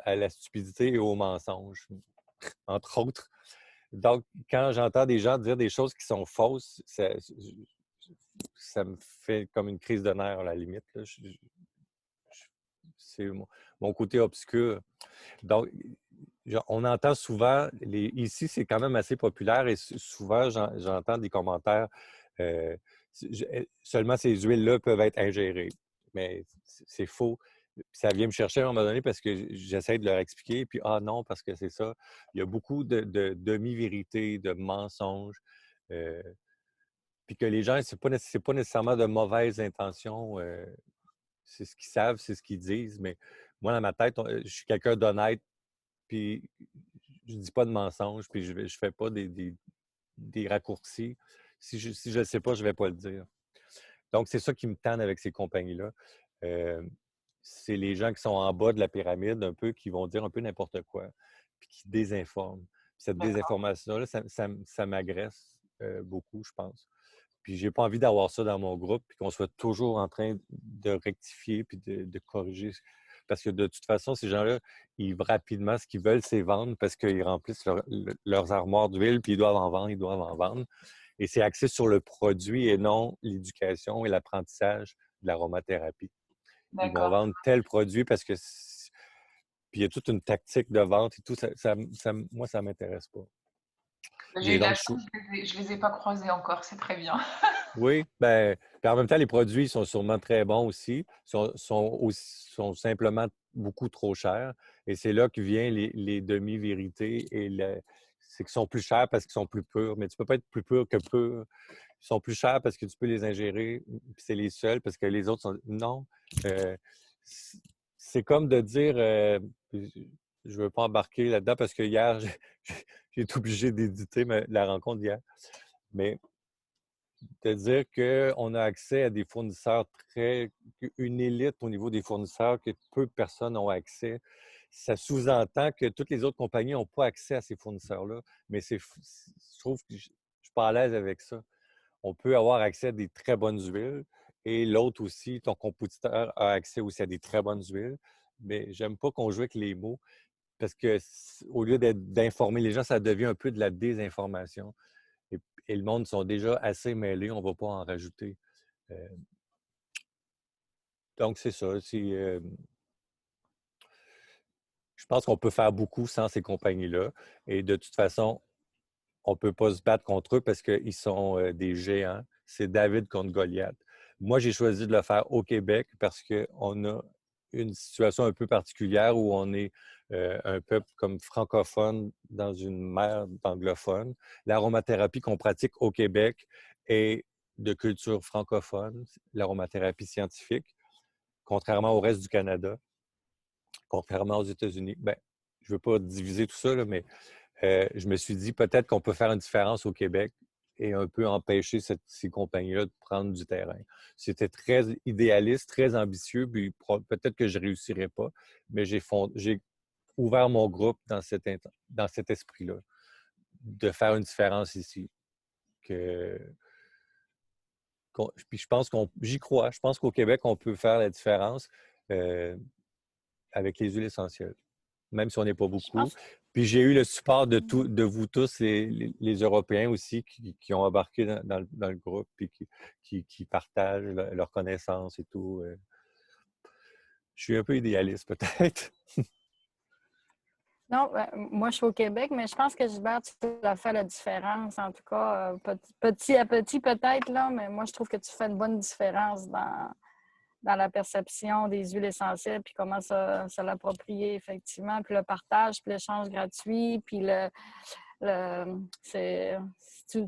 à la stupidité et au mensonge, entre autres. Donc, quand j'entends des gens dire des choses qui sont fausses, ça me fait comme une crise de nerfs à la limite, là. C'est mon côté obscur. Donc, on entend souvent, ici, c'est quand même assez populaire et souvent, j'entends des commentaires. euh, Seulement ces huiles-là peuvent être ingérées. Mais c'est faux. Ça vient me chercher à un moment donné parce que j'essaie de leur expliquer. Puis, ah non, parce que c'est ça. Il y a beaucoup de demi-vérités, de mensonges. euh, puis que les gens, c'est pas nécessairement de mauvaises intentions. C'est ce qu'ils savent, c'est ce qu'ils disent. Mais moi, dans ma tête, je suis quelqu'un d'honnête. Puis je dis pas de mensonges, puis je fais pas des raccourcis. Si je le sais pas, je vais pas le dire. Donc, c'est ça qui me tanne avec ces compagnies-là. Euh, c'est les gens qui sont en bas de la pyramide, un peu, qui vont dire un peu n'importe quoi, puis qui désinforment. Cette D'accord. désinformation-là, ça m'agresse beaucoup, je pense. Puis j'ai pas envie d'avoir ça dans mon groupe, puis qu'on soit toujours en train de rectifier puis de corriger. Parce que de toute façon, ces gens-là, ils rapidement, ce qu'ils veulent, c'est vendre parce qu'ils remplissent leurs armoires d'huile, puis ils doivent en vendre, ils doivent en vendre. Et c'est axé sur le produit et non l'éducation et l'apprentissage de l'aromathérapie. Ils vont D'accord. vendre tel produit parce que. Puis il y a toute une tactique de vente et tout. Moi, ça ne m'intéresse pas. J'ai Et eu de la donc, chance, je les ai pas croisés encore, c'est très bien. oui, ben, puis en même temps, les produits sont sûrement très bons aussi, sont simplement beaucoup trop chers. Et c'est là que viennent les demi-vérités c'est qu'ils sont plus chers parce qu'ils sont plus purs. Mais tu peux pas être plus pur que pur. Ils sont plus chers parce que tu peux les ingérer, puis c'est les seuls parce que les autres sont. Non. Euh, c'est comme de dire. Je ne veux pas embarquer là-dedans parce que hier, j'ai été obligé d'éditer la rencontre d'hier. Mais de dire qu'on a accès à des fournisseurs une élite au niveau des fournisseurs que peu de personnes ont accès, ça sous-entend que toutes les autres compagnies n'ont pas accès à ces fournisseurs-là. Mais je trouve que je ne suis pas à l'aise avec ça. On peut avoir accès à des très bonnes huiles et l'autre aussi, ton compétiteur a accès aussi à des très bonnes huiles. Mais j'aime pas qu'on joue avec les mots parce que au lieu d'informer les gens, ça devient un peu de la désinformation. Et le monde sont déjà assez mêlés, on ne va pas en rajouter. Euh, donc, c'est ça. Je pense qu'on peut faire beaucoup sans ces compagnies-là. Et de toute façon, on ne peut pas se battre contre eux parce qu'ils sont des géants. C'est David contre Goliath. Moi, j'ai choisi de le faire au Québec parce qu'on a une situation un peu particulière où on est un peuple comme francophone dans une mer d'anglophones. L'aromathérapie qu'on pratique au Québec est de culture francophone, l'aromathérapie scientifique. contrairement au reste du Canada, contrairement aux États-Unis. Ben, je ne veux pas diviser tout ça, là, mais je me suis dit peut-être qu'on peut faire une différence au Québec et un peu empêcher ces compagnies-là de prendre du terrain. C'était très idéaliste, très ambitieux, puis peut-être que je ne réussirais pas, mais j'ai ouvert mon groupe dans cet esprit-là, de faire une différence ici. Puis je pense j'y crois. Je pense qu'au Québec, on peut faire la différence avec les huiles essentielles, même si on n'est pas Je beaucoup. pense. Puis j'ai eu le support de vous tous, les Européens aussi, qui ont embarqué dans le groupe, puis qui partagent leurs connaissances et tout. Je suis un peu idéaliste, peut-être. Non, moi, je suis au Québec, mais je pense que Gilbert, tu as fait la différence. En tout cas, petit à petit, peut-être, là, mais moi, je trouve que tu fais une bonne différence dans la perception des huiles essentielles, puis comment se l'approprier, effectivement, puis le partage, puis l'échange gratuit, puis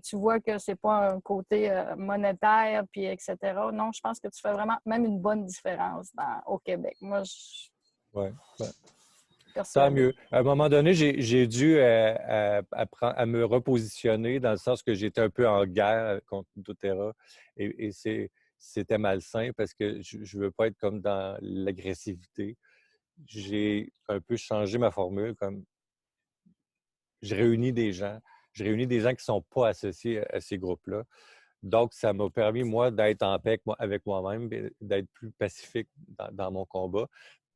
tu vois que c'est pas un côté monétaire, puis etc. Non, je pense que tu fais vraiment même une bonne différence au Québec. Moi, je suis Ouais. Tant persuadée. mieux. À un moment donné, j'ai dû à me repositionner dans le sens que j'étais un peu en guerre contre doTERRA et c'était malsain parce que je ne veux pas être comme dans l'agressivité. J'ai un peu changé ma formule, comme je réunis des gens. Je réunis des gens qui ne sont pas associés à ces groupes-là. Donc, ça m'a permis, moi, d'être en paix avec moi-même, d'être plus pacifique dans mon combat.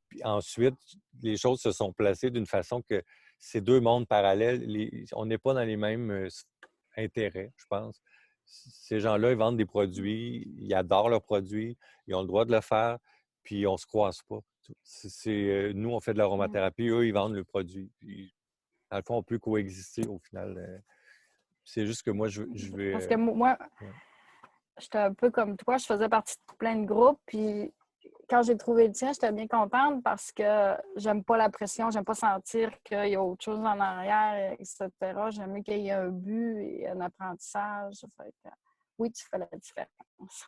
Puis ensuite, les choses se sont placées d'une façon que ces deux mondes parallèles, on n'est pas dans les mêmes intérêts, je pense. Ces gens-là, ils vendent des produits, ils adorent leurs produits, ils ont le droit de le faire, puis on ne se croise pas. Nous, on fait de l'aromathérapie, eux, ils vendent le produit. Puis, dans le fond, on peut coexister au final. C'est juste que moi, je vais... Parce que moi, ouais. j'étais un peu comme toi, je faisais partie de plein de groupes, puis quand j'ai trouvé le tien, j'étais bien contente parce que j'aime pas la pression, j'aime pas sentir qu'il y a autre chose en arrière, etc. J'aime mieux qu'il y ait un but et un apprentissage. Fait que, oui, tu fais la différence.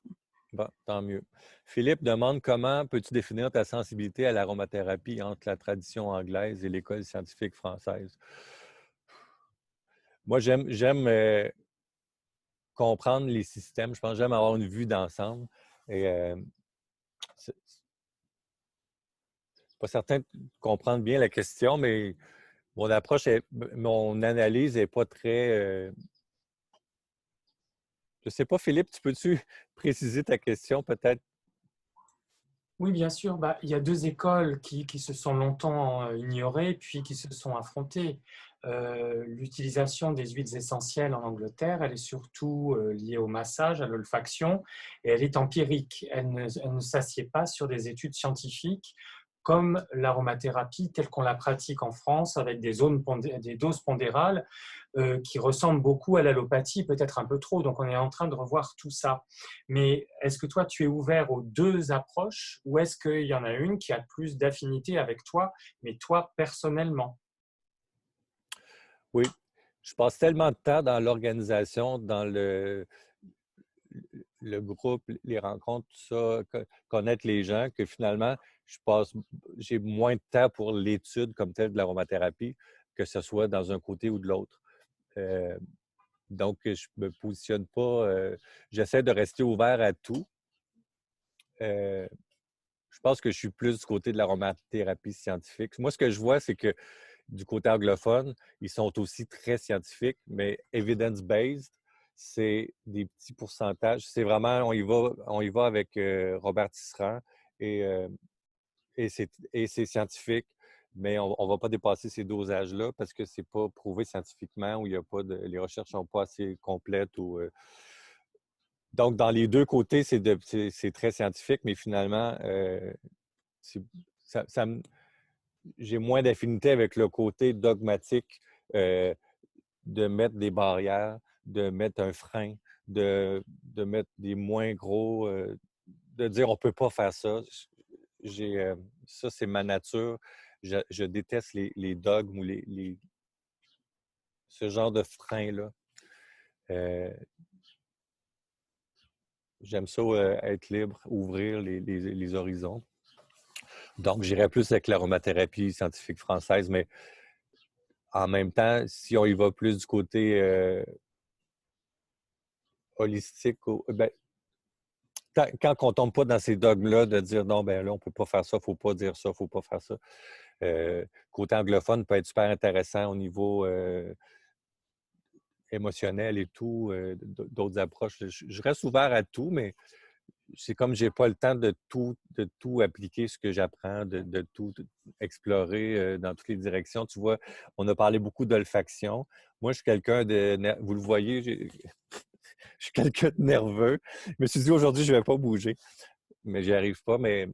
Bon, tant mieux. Philippe demande comment peux-tu définir ta sensibilité à l'aromathérapie entre la tradition anglaise et l'école scientifique française? Moi, j'aime comprendre les systèmes. Je pense que j'aime avoir une vue d'ensemble. Et c'est pas certain de comprendre bien la question, mais mon analyse n'est pas très. Je ne sais pas, Philippe, peux-tu préciser ta question peut-être? Oui, bien sûr. Il y a deux écoles qui se sont longtemps ignorées, puis qui se sont affrontées. L'utilisation des huiles essentielles en Angleterre, elle est surtout liée au massage, à l'olfaction, et elle est empirique. Elle ne s'assied pas sur des études scientifiques comme l'aromathérapie telle qu'on la pratique en France avec des doses pondérales qui ressemblent beaucoup à l'allopathie, peut-être un peu trop. Donc, on est en train de revoir tout ça. Mais est-ce que toi, tu es ouvert aux deux approches ou est-ce qu'il y en a une qui a plus d'affinité avec toi, mais toi personnellement? Oui. Je passe tellement de temps dans l'organisation, dans le groupe, les rencontres, tout ça, connaître les gens, que finalement, j'ai moins de temps pour l'étude comme telle de l'aromathérapie, que ce soit dans un côté ou de l'autre. Donc, je ne me positionne pas, j'essaie de rester ouvert à tout. Je pense que je suis plus du côté de l'aromathérapie scientifique. Moi, ce que je vois, c'est que du côté anglophone, ils sont aussi très scientifiques, mais evidence-based, c'est des petits pourcentages. C'est vraiment, on y va avec Robert Tisserand et, c'est scientifique, mais on ne va pas dépasser ces dosages-là parce que c'est pas prouvé scientifiquement ou il y a pas les recherches ne sont pas assez complètes. Donc, dans les deux côtés, c'est très scientifique, mais finalement, j'ai moins d'affinité avec le côté dogmatique de mettre des barrières, de mettre un frein, de mettre des moins gros, de dire on ne peut pas faire ça. Ça, c'est ma nature. Je déteste les dogmes ou ce genre de frein-là. J'aime ça être libre, ouvrir les horizons. Donc, j'irais plus avec l'aromathérapie scientifique française, mais en même temps, si on y va plus du côté holistique, ben, quand on ne tombe pas dans ces dogmes-là de dire non, ben là, on ne peut pas faire ça, il ne faut pas dire ça, il ne faut pas faire ça. Côté anglophone peut être super intéressant au niveau émotionnel et tout, d'autres approches. Je reste ouvert à tout, mais c'est comme je n'ai pas le temps de tout appliquer ce que j'apprends, de tout explorer dans toutes les directions. Tu vois, on a parlé beaucoup d'olfaction. Moi, je suis quelqu'un de... Vous le voyez, je suis quelqu'un de nerveux. Je me suis dit aujourd'hui, je ne vais pas bouger, mais j'y arrive pas. Mais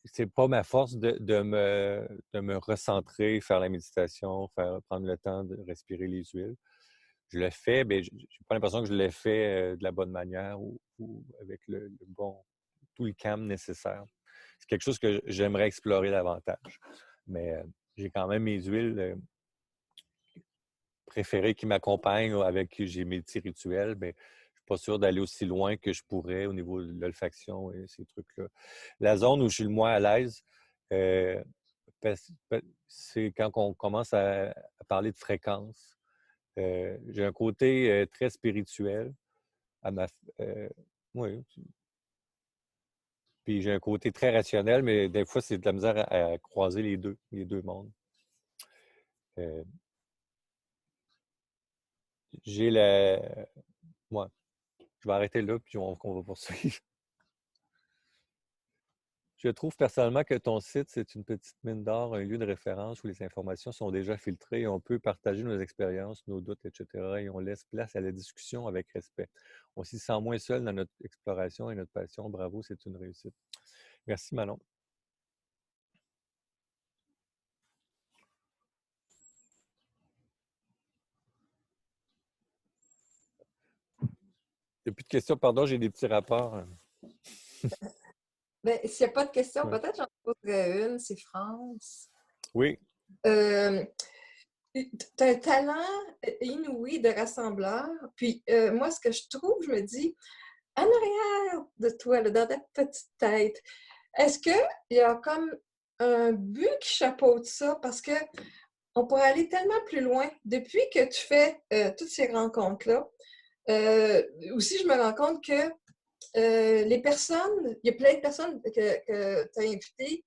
c'est pas ma force de me recentrer, faire la méditation, prendre le temps de respirer les huiles. Je le fais, mais je n'ai pas l'impression que je le fais de la bonne manière ou avec le bon, tout le calme nécessaire. C'est quelque chose que j'aimerais explorer davantage. Mais j'ai quand même mes huiles préférées qui m'accompagnent, avec qui j'ai mes petits rituels, mais je ne suis pas sûr d'aller aussi loin que je pourrais au niveau de l'olfaction et ces trucs-là. La zone où je suis le moins à l'aise, euh, c'est quand on commence à parler de fréquence. J'ai un côté très spirituel à ma. Oui. Puis j'ai un côté très rationnel, mais des fois, c'est de la misère à croiser les deux mondes. Euh, j'ai la. Moi, je vais arrêter là, puis on va poursuivre. Je trouve personnellement que ton site, c'est une petite mine d'or, un lieu de référence où les informations sont déjà filtrées. On peut partager nos expériences, nos doutes, etc. Et on laisse place à la discussion avec respect. On s'y sent moins seul dans notre exploration et notre passion. Bravo, c'est une réussite. Merci, Manon. Il n'y a plus de questions, pardon, j'ai des petits rapports. Ben, s'il n'y a pas de questions, Ouais. peut-être j'en poserais une, c'est France. Oui. Tu as un talent inouï de rassembleur. Puis moi, ce que je trouve, je me dis, en arrière de toi, là, dans ta petite tête, est-ce qu'il y a comme un but qui chapeaute ça? Parce que on pourrait aller tellement plus loin. Depuis que tu fais toutes ces rencontres-là, aussi, je me rends compte que les personnes, il y a plein de personnes que tu as invitées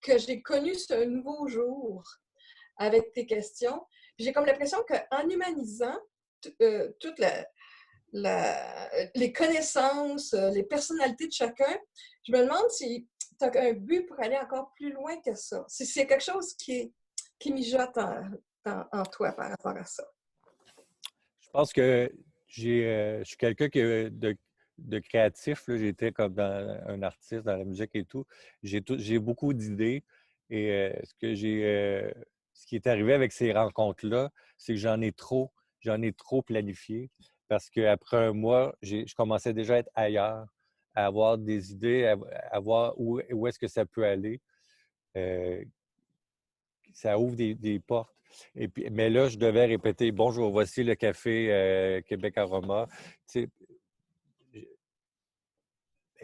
que j'ai connues sur un nouveau jour avec tes questions. J'ai comme l'impression qu'en humanisant toutes les connaissances, les personnalités de chacun, je me demande si tu as un but pour aller encore plus loin que ça. Si c'est quelque chose qui mijote en toi par rapport à ça. Je pense que je suis quelqu'un de créatif. J'étais comme un artiste dans la musique et tout. J'ai beaucoup d'idées. Et ce qui est arrivé avec ces rencontres-là, c'est que j'en ai trop. J'en ai trop planifié. Parce qu'après un mois, je commençais déjà à être ailleurs, à avoir des idées, à voir où est-ce que ça peut aller. Ça ouvre des portes. Et puis, mais là, je devais répéter bonjour, voici le café Québec Aroma. Tu sais,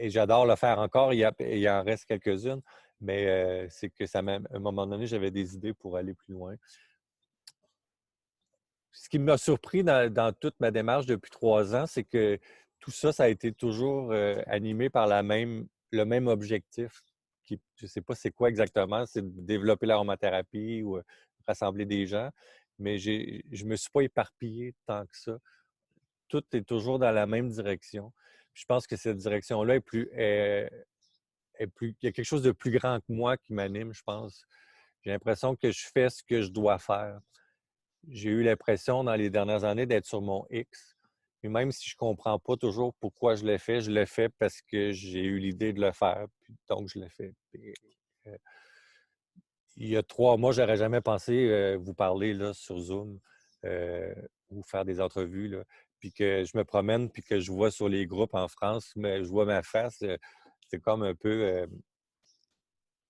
et j'adore le faire encore. Il en reste quelques-unes, mais c'est que à un moment donné, j'avais des idées pour aller plus loin. Ce qui m'a surpris dans toute ma démarche depuis 3 ans, c'est que tout ça, ça a été toujours animé par le même objectif. Je ne sais pas c'est quoi exactement, c'est de développer l'aromathérapie ou rassembler des gens, mais je ne me suis pas éparpillé tant que ça. Tout est toujours dans la même direction. Je pense que cette direction-là il y a quelque chose de plus grand que moi qui m'anime, je pense. J'ai l'impression que je fais ce que je dois faire. J'ai eu l'impression dans les dernières années d'être sur mon X. Et même si je ne comprends pas toujours pourquoi je le fais parce que j'ai eu l'idée de le faire. Puis donc, je le fais. Puis, il y a 3 mois, je n'aurais jamais pensé vous parler là, sur Zoom ou faire des entrevues. Là. Puis que je me promène, puis que je vois sur les groupes en France, mais je vois ma face. C'est comme un peu.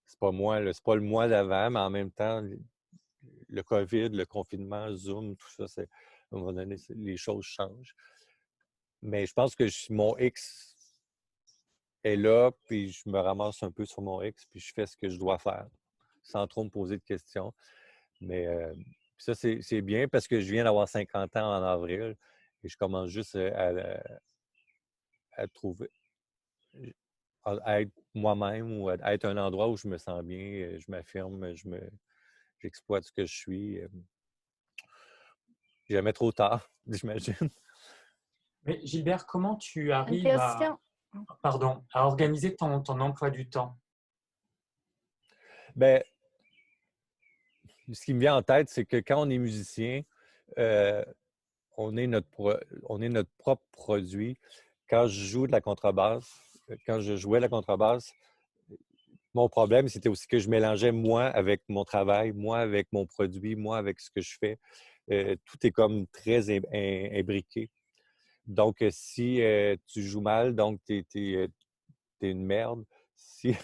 C'est pas moi, c'est pas le mois d'avant, mais en même temps, le COVID, le confinement, Zoom, tout ça, à un moment donné, les choses changent. Mais je pense que mon X est là, puis je me ramasse un peu sur mon X, puis je fais ce que je dois faire, sans trop me poser de questions. Mais ça, c'est bien parce que je viens d'avoir 50 ans en avril et je commence juste à trouver, à être moi-même ou à être un endroit où je me sens bien, je m'affirme, j'exploite ce que je suis. Jamais trop tard, j'imagine. Mais Gilbert, comment tu Une arrives question. à organiser ton emploi du temps? Ben, ce qui me vient en tête, c'est que quand on est musicien, euh, on est notre propre produit. Quand je joue de la contrebasse, quand je jouais la contrebasse, mon problème, c'était aussi que je mélangeais moi avec mon travail, moi avec mon produit, moi avec ce que je fais. Tout est comme très imbriqué. Donc, si tu joues mal, donc tu es une merde. Si,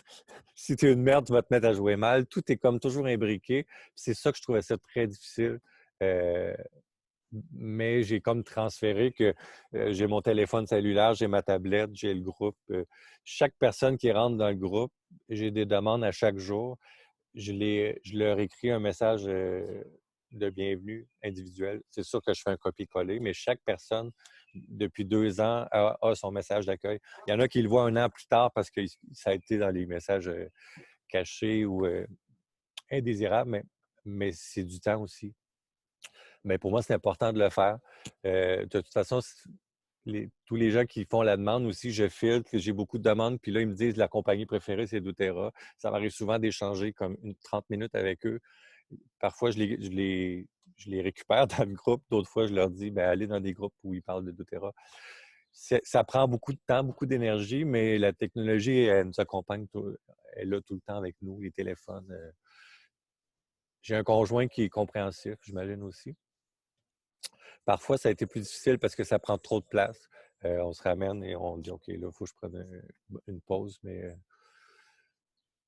si tu es une merde, tu vas te mettre à jouer mal. Tout est comme toujours imbriqué. C'est ça que je trouvais ça très difficile. Euh, mais j'ai comme transféré que j'ai mon téléphone cellulaire, j'ai ma tablette, j'ai le groupe. Chaque personne qui rentre dans le groupe, j'ai des demandes à chaque jour. Je leur écris un message de bienvenue individuel. C'est sûr que je fais un copier-coller, mais chaque personne, depuis 2 ans, a son message d'accueil. Il y en a qui le voient un an plus tard parce que ça a été dans les messages cachés ou indésirables, mais c'est du temps aussi. Mais pour moi, c'est important de le faire. De toute façon, tous les gens qui font la demande aussi, je filtre, j'ai beaucoup de demandes, puis là, ils me disent la compagnie préférée, c'est doTERRA. Ça m'arrive souvent d'échanger comme 30 minutes avec eux. Parfois, je les récupère dans le groupe. D'autres fois, je leur dis, ben, allez dans des groupes où ils parlent de doTERRA. Ça prend beaucoup de temps, beaucoup d'énergie, mais la technologie, elle nous accompagne, elle est là tout le temps avec nous, les téléphones. J'ai un conjoint qui est compréhensif, j'imagine aussi. Parfois, ça a été plus difficile parce que ça prend trop de place. On se ramène et on dit, OK, là, il faut que je prenne une pause, mais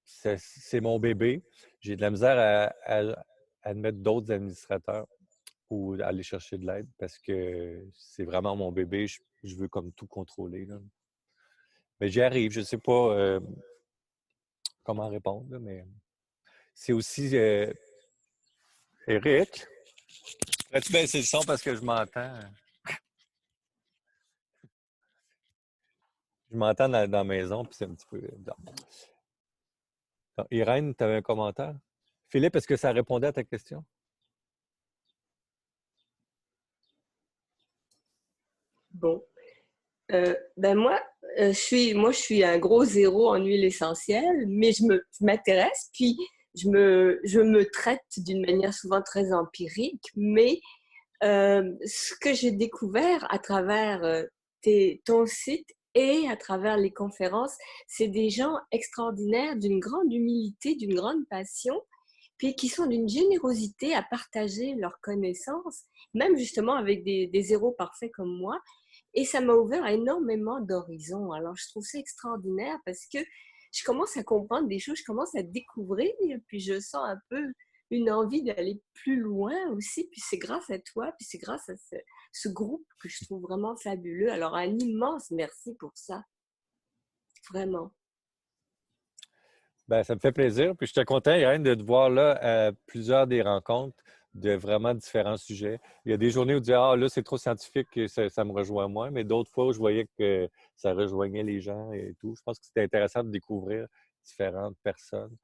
c'est mon bébé. J'ai de la misère à admettre d'autres administrateurs ou à aller chercher de l'aide parce que c'est vraiment mon bébé. Je veux comme tout contrôler, là. Mais j'y arrive. Je ne sais pas comment répondre, là, mais c'est aussi... Eric, pourrais-tu baisser le son parce que je m'entends? Je m'entends dans la maison, puis c'est un petit peu... Irène, tu avais un commentaire? Philippe, est-ce que ça répondait à ta question? Bon. Ben moi, je suis un gros zéro en huile essentielle, mais je m'intéresse, puis je me traite d'une manière souvent très empirique, mais ce que j'ai découvert à travers ton site et à travers les conférences, c'est des gens extraordinaires, d'une grande humilité, d'une grande passion, puis qui sont d'une générosité à partager leurs connaissances, même justement avec des zéros parfaits comme moi. Et ça m'a ouvert énormément d'horizons. Alors, je trouve ça extraordinaire parce que je commence à comprendre des choses, je commence à découvrir, puis je sens un peu une envie d'aller plus loin aussi. Puis c'est grâce à toi, puis c'est grâce à ce groupe que je trouve vraiment fabuleux. Alors, un immense merci pour ça. Vraiment. Ben, ça me fait plaisir. Puis je suis content, Irène, de te voir là à plusieurs des rencontres de vraiment différents sujets. Il y a des journées où tu dis, ah là, c'est trop scientifique, ça me rejoint moins, mais d'autres fois où je voyais que ça rejoignait les gens et tout. Je pense que c'était intéressant de découvrir différentes personnes.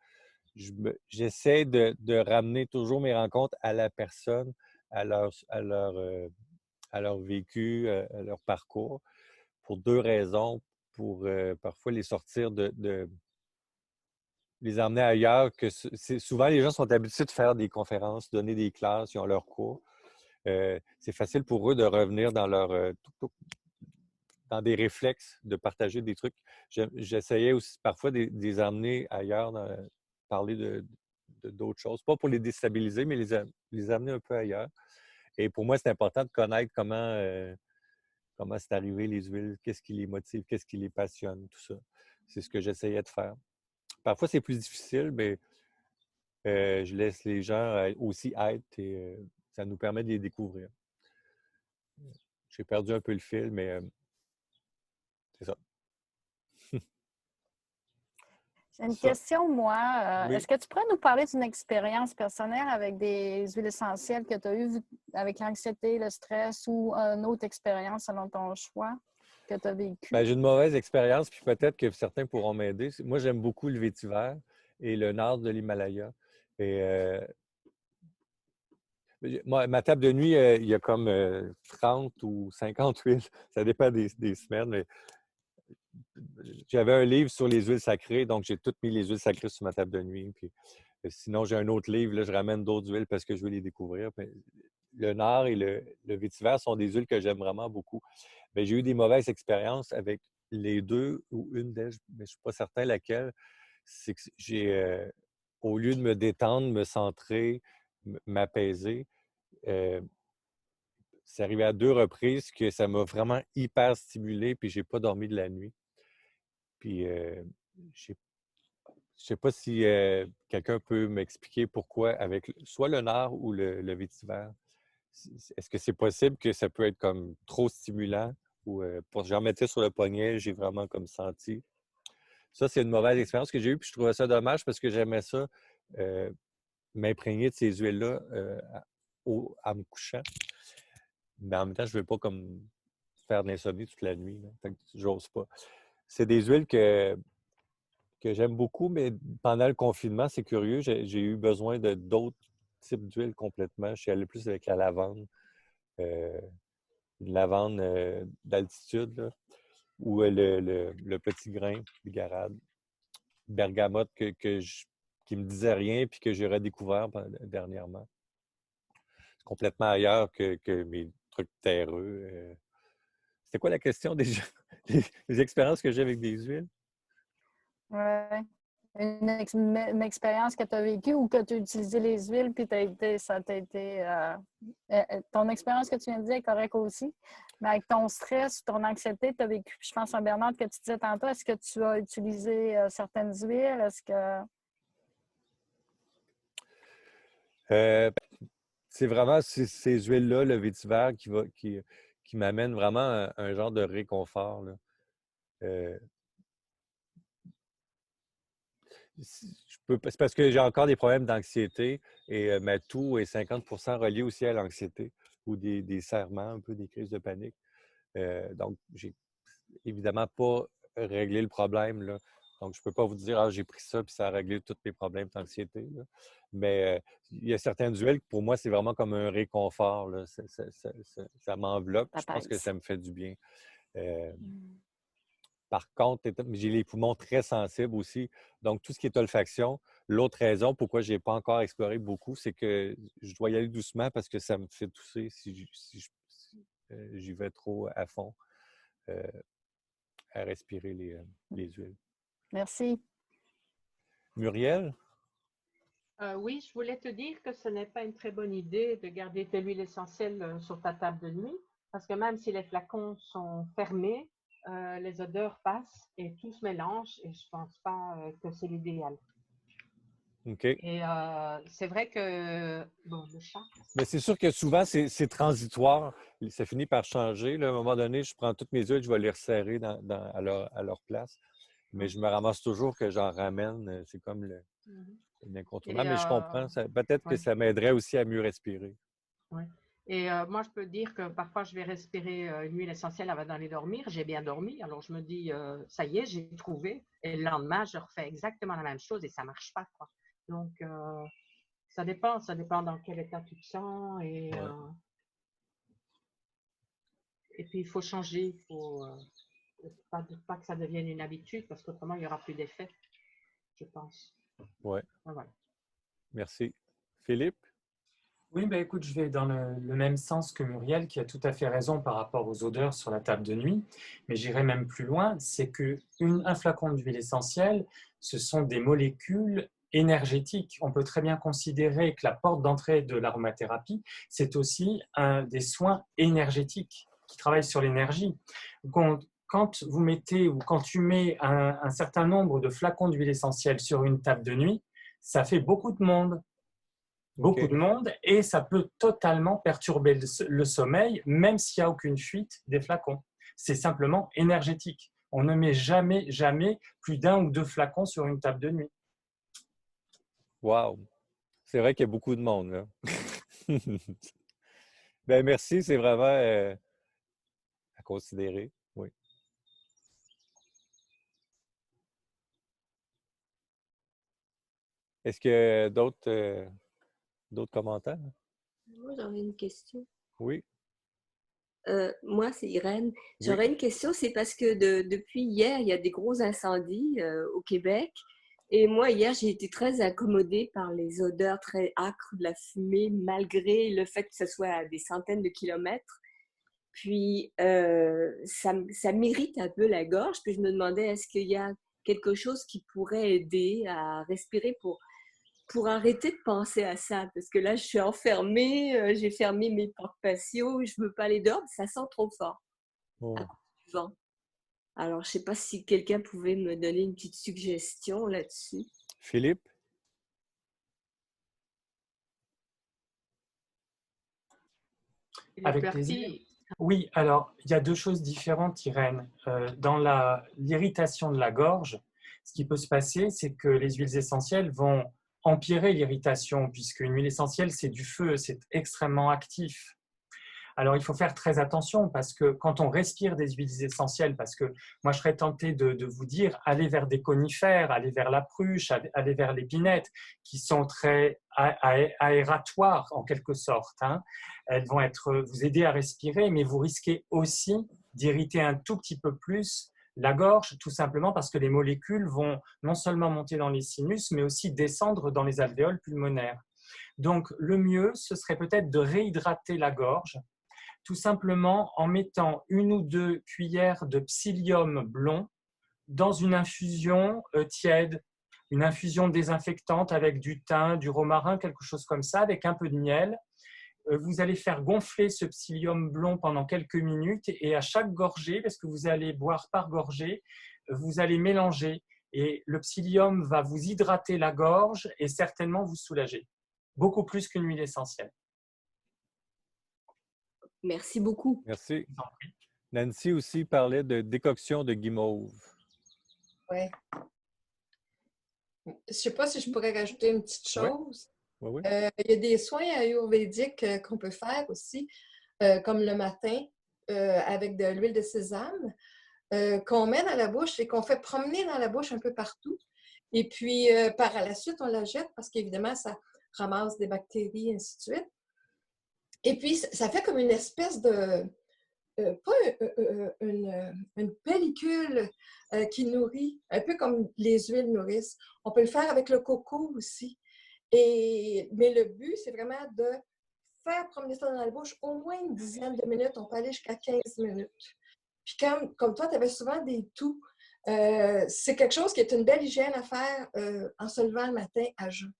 J'essaie de ramener toujours mes rencontres à la personne, à leur vécu, à leur parcours, pour deux raisons. Pour parfois les sortir les emmener ailleurs. Souvent, les gens sont habitués de faire des conférences, donner des classes, ils ont leur cours. C'est facile pour eux de revenir dans dans des réflexes, de partager des trucs. J'essayais aussi parfois de les emmener ailleurs, parler d'autres choses. Pas pour les déstabiliser, mais les amener un peu ailleurs. Et pour moi, c'est important de connaître comment c'est arrivé les huiles, qu'est-ce qui les motive, qu'est-ce qui les passionne, tout ça. C'est ce que j'essayais de faire. Parfois, c'est plus difficile, mais je laisse les gens aussi être et ça nous permet de les découvrir. J'ai perdu un peu le fil, mais c'est ça. J'ai une Ça, question, moi. oui. Est-ce que tu pourrais nous parler d'une expérience personnelle avec des huiles essentielles que tu as eues avec l'anxiété, le stress ou une autre expérience selon ton choix que tu as vécu? Ben, j'ai une mauvaise expérience, puis peut-être que certains pourront m'aider. Moi, j'aime beaucoup le vétiver et le nard de l'Himalaya. Et moi, ma table de nuit, il y a comme 30 ou 50 huiles. Ça dépend des semaines. Mais j'avais un livre sur les huiles sacrées, donc j'ai toutes mis les huiles sacrées sur ma table de nuit. Puis, sinon, j'ai un autre livre, là, je ramène d'autres huiles parce que je veux les découvrir. Mais le nard et le vétiver sont des huiles que j'aime vraiment beaucoup. Mais j'ai eu des mauvaises expériences avec les deux ou une d'elles, mais je ne suis pas certain laquelle. C'est que au lieu de me détendre, me centrer, m'apaiser, euh, c'est arrivé à 2 reprises que ça m'a vraiment hyper stimulé, puis j'ai pas dormi de la nuit. Puis, je sais pas si quelqu'un peut m'expliquer pourquoi avec soit le nard ou le vétiver. Est-ce que c'est possible que ça peut être comme trop stimulant ou j'en mettais sur le poignet, j'ai vraiment comme senti. Ça, c'est une mauvaise expérience que j'ai eue, puis je trouvais ça dommage parce que j'aimais ça, euh, m'imprégner de ces huiles-là en me couchant. Mais en même temps, je ne veux pas comme faire de l'insomnie toute la nuit. Là. Fait que j'ose pas. C'est des huiles que j'aime beaucoup, mais pendant le confinement, c'est curieux, j'ai eu besoin de d'autres types d'huiles complètement. Je suis allé plus avec la lavande, euh, une lavande d'altitude, là, ou le petit grain bigarade, bergamote qui me disait rien puis que j'ai redécouvert dernièrement. C'est complètement ailleurs que mes trucs terreux. C'était quoi la question déjà? Les expériences que j'ai avec des huiles? Ouais. Une expérience que tu as vécue ou que tu as utilisé les huiles, puis ça t'a été. Ton expérience que tu viens de dire est correcte aussi. Mais avec ton stress, ton anxiété, tu as vécu, je pense, un Bernard que tu disais tantôt, est-ce que tu as utilisé certaines huiles? Est-ce que. Euh, c'est vraiment ces huiles-là, le vétiver, qui m'amène vraiment un genre de réconfort. Là. Euh, c'est parce que j'ai encore des problèmes d'anxiété et ma toux est 50% reliée aussi à l'anxiété ou des serrements, un peu des crises de panique. Donc, j'ai évidemment pas réglé le problème. Là. Donc, je ne peux pas vous dire, ah, j'ai pris ça puis ça a réglé tous mes problèmes d'anxiété. Là. Mais il y a certaines huiles que pour moi, c'est vraiment comme un réconfort. Là. Ça m'enveloppe. Je pense que Apaise. ça me fait du bien. Par contre, j'ai les poumons très sensibles aussi. Donc, tout ce qui est olfaction, l'autre raison pourquoi je n'ai pas encore exploré beaucoup, c'est que je dois y aller doucement parce que ça me fait tousser si j'y vais trop à fond à respirer les huiles. Merci. Muriel? Oui, je voulais te dire que ce n'est pas une très bonne idée de garder tes huiles essentielles sur ta table de nuit, parce que même si les flacons sont fermés, les odeurs passent et tout se mélange et je ne pense pas que c'est l'idéal. OK. Et c'est vrai que, bon, le chat. Mais c'est sûr que souvent, c'est transitoire. Ça finit par changer. Là, à un moment donné, je prends toutes mes huiles, je vais les resserrer à leur place. Mais je me ramasse toujours que j'en ramène. C'est comme l'incontournable. Mais je comprends. Peut-être que Ouais, ça m'aiderait aussi à mieux respirer. ouais. Et moi, je peux dire que parfois, je vais respirer une huile essentielle avant d'aller dormir. J'ai bien dormi, alors je me dis, ça y est, j'ai trouvé. Et le lendemain, je refais exactement la même chose et ça ne marche pas, quoi. Donc, ça dépend dans quel état tu te sens. Et puis, il faut changer. Il faut pas que ça devienne une habitude parce qu'autrement, il n'y aura plus d'effet, je pense. Oui. Voilà. Merci. Philippe? Oui, ben écoute, je vais dans le même sens que Muriel, qui a tout à fait raison par rapport aux odeurs sur la table de nuit, mais j'irai même plus loin, c'est qu'un flacon d'huile essentielle, ce sont des molécules énergétiques. On peut très bien considérer que la porte d'entrée de l'aromathérapie, c'est aussi des soins énergétiques qui travaillent sur l'énergie. Quand vous mettez ou quand tu mets un certain nombre de flacons d'huile essentielle sur une table de nuit, ça fait beaucoup de monde. Beaucoup de monde, et ça peut totalement perturber le sommeil, même s'il n'y a aucune fuite des flacons. C'est simplement énergétique. On ne met jamais, jamais plus d'un ou deux flacons sur une table de nuit. Wow! C'est vrai qu'il y a beaucoup de monde, là. Ben merci, c'est vraiment à considérer. Oui. Est-ce qu'il y a d'autres commentaires? Moi, j'aurais une question. Oui, Moi, c'est Irène. oui. J'aurais une question, c'est parce que depuis hier, il y a des gros incendies au Québec. Et moi, hier, j'ai été très incommodée par les odeurs très âcres de la fumée, malgré le fait que ce soit à des centaines de kilomètres. Puis, ça m'irrite un peu la gorge. Puis, je me demandais, est-ce qu'il y a quelque chose qui pourrait aider à respirer pour arrêter de penser à ça? Parce que là, je suis enfermée, j'ai fermé mes portes patio, je ne veux pas aller dehors, ça sent trop fort Oh. à cause du vent. Alors, je ne sais pas si quelqu'un pouvait me donner une petite suggestion là-dessus. Philippe? Avec plaisir. Oui, alors, il y a deux choses différentes, Irène. Dans l'irritation de la gorge, ce qui peut se passer, c'est que les huiles essentielles vont empirer l'irritation, puisqu'une huile essentielle, c'est du feu, c'est extrêmement actif. Alors, il faut faire très attention parce que quand on respire des huiles essentielles, parce que moi, je serais tenté de vous dire, allez vers des conifères, allez vers la pruche, allez vers l'épinette, qui sont très aératoires en quelque sorte. Hein. Elles vont vous aider à respirer, mais vous risquez aussi d'irriter un tout petit peu plus la gorge, tout simplement parce que les molécules vont non seulement monter dans les sinus, mais aussi descendre dans les alvéoles pulmonaires. Donc, le mieux, ce serait peut-être de réhydrater la gorge, tout simplement en mettant 1 ou 2 cuillères de psyllium blond dans une infusion tiède, une infusion désinfectante avec du thym, du romarin, quelque chose comme ça, avec un peu de miel. Vous allez faire gonfler ce psyllium blond pendant quelques minutes et à chaque gorgée, parce que vous allez boire par gorgée, vous allez mélanger et le psyllium va vous hydrater la gorge et certainement vous soulager, beaucoup plus qu'une huile essentielle. Merci beaucoup. Merci. Nancy aussi parlait de décoction de guimauve. Oui. Je ne sais pas si je pourrais rajouter une petite chose. Oui, oui. Il y a des soins ayurvédiques qu'on peut faire aussi, comme le matin, avec de l'huile de sésame, qu'on met dans la bouche et qu'on fait promener dans la bouche un peu partout. Et puis, par la suite, on la jette parce qu'évidemment, ça ramasse des bactéries, et ainsi de suite. Et puis, ça fait comme une espèce de... pas une pellicule qui nourrit, un peu comme les huiles nourrissent. On peut le faire avec le coco aussi. Mais le but, c'est vraiment de faire promener ça dans la bouche au moins une dizaine de minutes. On peut aller jusqu'à 15 minutes. Puis comme toi, tu avais souvent des toux, c'est quelque chose qui est une belle hygiène à faire en se levant le matin à jeun.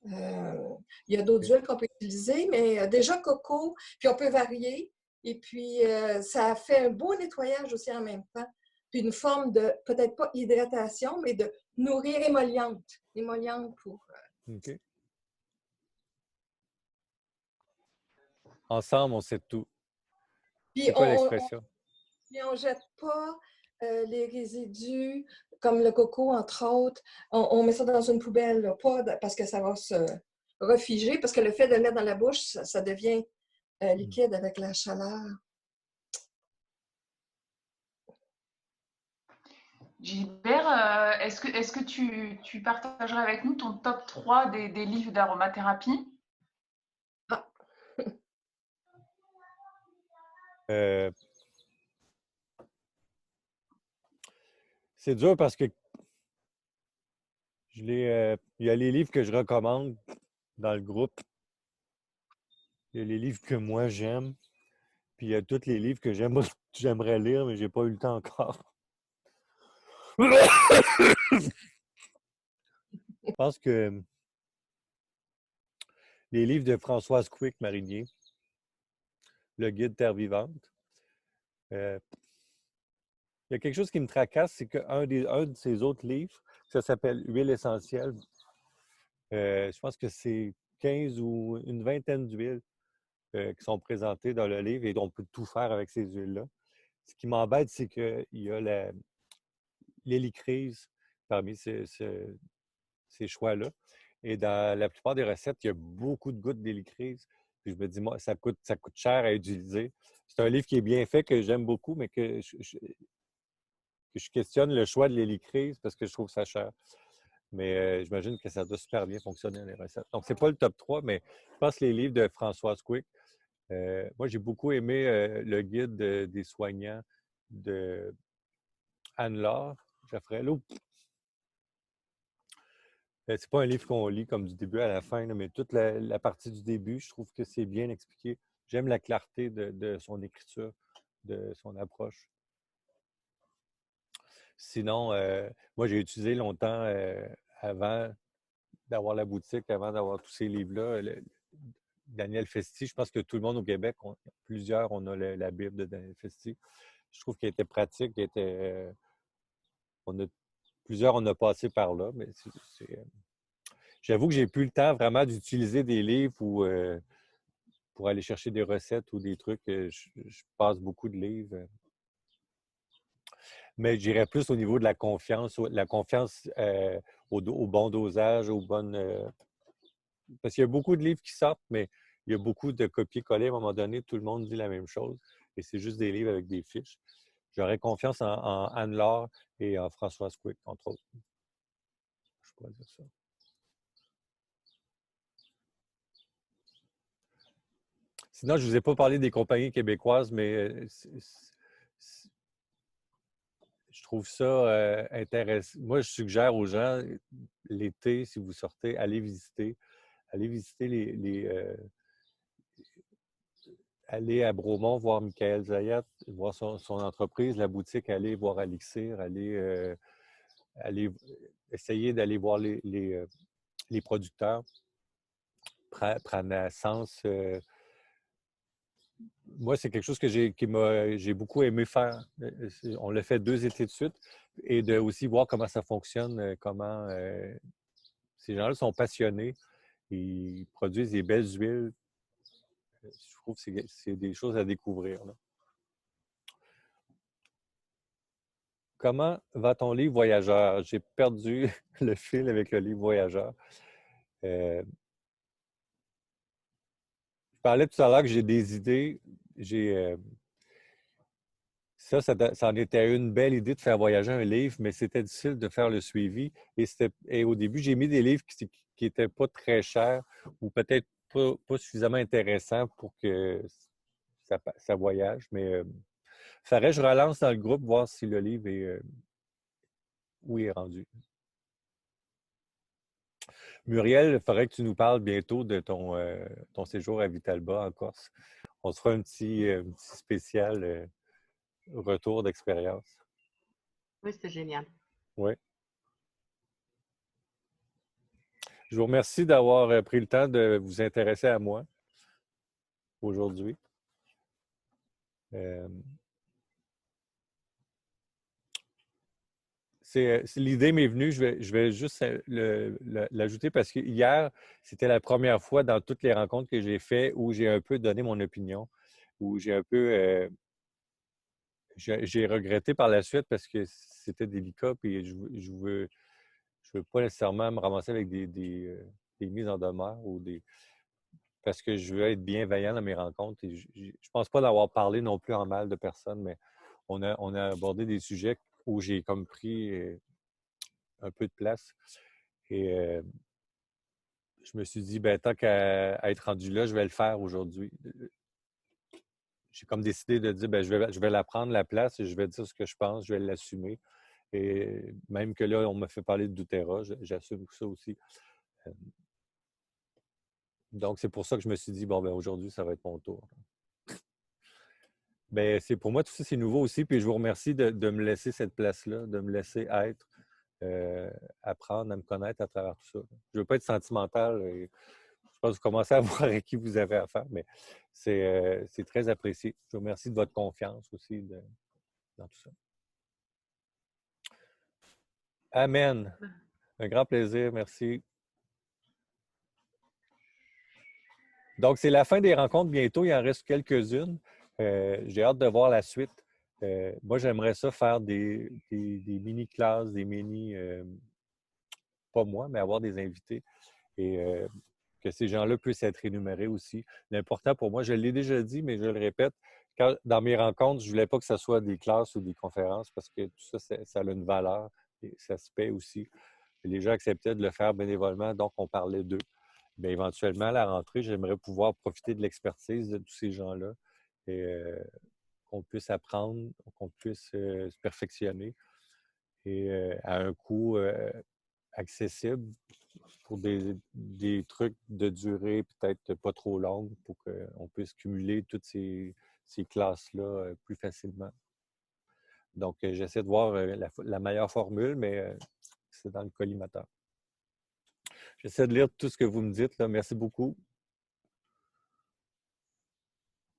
Il y a d'autres huiles qu'on peut utiliser, mais déjà coco, puis on peut varier. Et puis, ça fait un beau nettoyage aussi en même temps. Puis une forme de, peut-être pas hydratation, mais de nourrir émolliente. Émolliente pour... OK. Ensemble, on sait tout. Puis C'est quoi l'expression? on ne jette pas les résidus, comme le coco, entre autres. On met ça dans une poubelle, là, pas parce que ça va se refiger, parce que le fait de le mettre dans la bouche, ça devient liquide avec la chaleur. Gilbert, est-ce que tu partagerais avec nous ton top 3 des livres d'aromathérapie? Ah. C'est dur parce que il y a les livres que je recommande dans le groupe. Il y a les livres que moi j'aime. Puis il y a tous les livres que j'aimerais lire, mais j'ai pas eu le temps encore. Je pense que les livres de Françoise Quick-Marinier, Le guide Terre vivante, il y a quelque chose qui me tracasse, c'est qu'un de ses autres livres, ça s'appelle Huile essentielle. Je pense que c'est 15 ou une vingtaine d'huiles qui sont présentées dans le livre et on peut tout faire avec ces huiles-là. Ce qui m'embête, c'est qu'il y a l'hélicryse parmi ces choix-là. Et dans la plupart des recettes, il y a beaucoup de gouttes d'hélicryse. Puis je me dis, moi, ça coûte cher à utiliser. C'est un livre qui est bien fait, que j'aime beaucoup, mais que je questionne le choix de l'hélicryse parce que je trouve ça cher. Mais j'imagine que ça doit super bien fonctionner dans les recettes. Donc, c'est pas le top 3, mais je pense que les livres de Françoise Quick. Moi, j'ai beaucoup aimé le guide des soignants de Anne-Laure Jaffrello. C'est pas un livre qu'on lit comme du début à la fin, là, mais toute la partie du début, je trouve que c'est bien expliqué. J'aime la clarté de son écriture, de son approche. Sinon, moi, j'ai utilisé longtemps, avant d'avoir la boutique, avant d'avoir tous ces livres-là, Daniel Festi. Je pense que tout le monde au Québec, plusieurs, on a la Bible de Daniel Festi. Je trouve qu'elle était pratique, plusieurs, on a passé par là, mais j'avoue que j'ai plus le temps vraiment d'utiliser des livres pour aller chercher des recettes ou des trucs. Je passe beaucoup de livres. Mais j'irais plus au niveau de la confiance au bon dosage, aux bonnes. Parce qu'il y a beaucoup de livres qui sortent, mais il y a beaucoup de copier-coller. À un moment donné, tout le monde dit la même chose. Et c'est juste des livres avec des fiches. J'aurais confiance en Anne-Laure et en Françoise Quick, entre autres. Je pourrais dire ça. Sinon, je ne vous ai pas parlé des compagnies québécoises, mais je trouve ça intéressant. Moi, je suggère aux gens, l'été, si vous sortez, allez visiter aller à Bromont, voir Michael Zayat, voir son entreprise, la boutique, aller voir Alixir, aller essayer d'aller voir les producteurs. Pranasens. Moi, c'est quelque chose que j'ai beaucoup aimé faire. On l'a fait 2 étés de suite et de aussi voir comment ça fonctionne, comment ces gens-là sont passionnés. Ils produisent des belles huiles. Je trouve que c'est des choses à découvrir, là. Comment va ton livre Voyageur? J'ai perdu le fil avec le livre Voyageur. Je parlais tout à l'heure que j'ai des idées. Ça en était une belle idée de faire voyager un livre, mais c'était difficile de faire le suivi. Et au début, j'ai mis des livres qui n'étaient pas très chers ou peut-être pas suffisamment intéressants pour que ça voyage. Mais faudrait que je relance dans le groupe, voir si le livre est où il est rendu. Muriel, il faudrait que tu nous parles bientôt de ton séjour à Vitalba en Corse. On se fera un petit spécial retour d'expérience. Oui, c'était génial. Oui. Je vous remercie d'avoir pris le temps de vous intéresser à moi aujourd'hui. L'idée m'est venue, je vais juste l'ajouter parce que hier, c'était la première fois dans toutes les rencontres que j'ai faites où j'ai un peu donné mon opinion, où j'ai un peu... j'ai regretté par la suite parce que c'était délicat et je veux pas nécessairement me ramasser avec des mises en demeure parce que je veux être bienveillant dans mes rencontres. Et je pense pas d'avoir parlé non plus en mal de personne, mais on a abordé des sujets où j'ai comme pris un peu de place. Et je me suis dit, ben tant qu'à être rendu là, je vais le faire aujourd'hui. J'ai comme décidé de dire, ben je vais la prendre la place et je vais dire ce que je pense, je vais l'assumer. Et même que là, on me fait parler de doTERRA, j'assume ça aussi. Donc, c'est pour ça que je me suis dit, bon, ben aujourd'hui, ça va être mon tour. Bien, pour moi, tout ça, c'est nouveau aussi. Puis je vous remercie de me laisser cette place-là, de me laisser être, apprendre à me connaître à travers tout ça. Je ne veux pas être sentimental. Je pense que vous commencez à voir avec qui vous avez affaire, mais c'est très apprécié. Je vous remercie de votre confiance aussi dans tout ça. Amen. Un grand plaisir. Merci. Donc, c'est la fin des rencontres bientôt. Il en reste quelques-unes. J'ai hâte de voir la suite. Moi, j'aimerais ça faire des mini-classes, des mini... pas moi, mais avoir des invités. Et que ces gens-là puissent être énumérés aussi. L'important pour moi, je l'ai déjà dit, mais je le répète, dans mes rencontres, je ne voulais pas que ce soit des classes ou des conférences parce que tout ça, ça a une valeur et ça se paie aussi. Les gens acceptaient de le faire bénévolement, donc on parlait d'eux. Mais éventuellement, à la rentrée, j'aimerais pouvoir profiter de l'expertise de tous ces gens-là et qu'on puisse apprendre, qu'on puisse se perfectionner et à un coût accessible pour des trucs de durée peut-être pas trop longue pour qu'on puisse cumuler toutes ces classes-là plus facilement. Donc, j'essaie de voir la meilleure formule, mais c'est dans le collimateur. J'essaie de lire tout ce que vous me dites. Là. Merci beaucoup.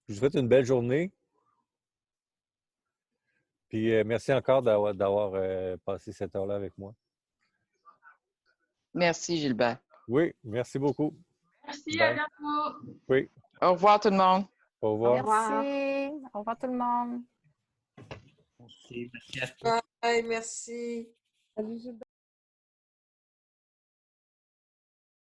Je vous souhaite une belle journée. Puis merci encore d'avoir passé cette heure-là avec moi. Merci, Gilbert. Oui, merci beaucoup. Merci, Bye. à bientôt. Oui, Au revoir, tout le monde. au revoir. Merci. Au revoir tout le monde. Merci à tous. Bye, merci. Salut, Gilbert.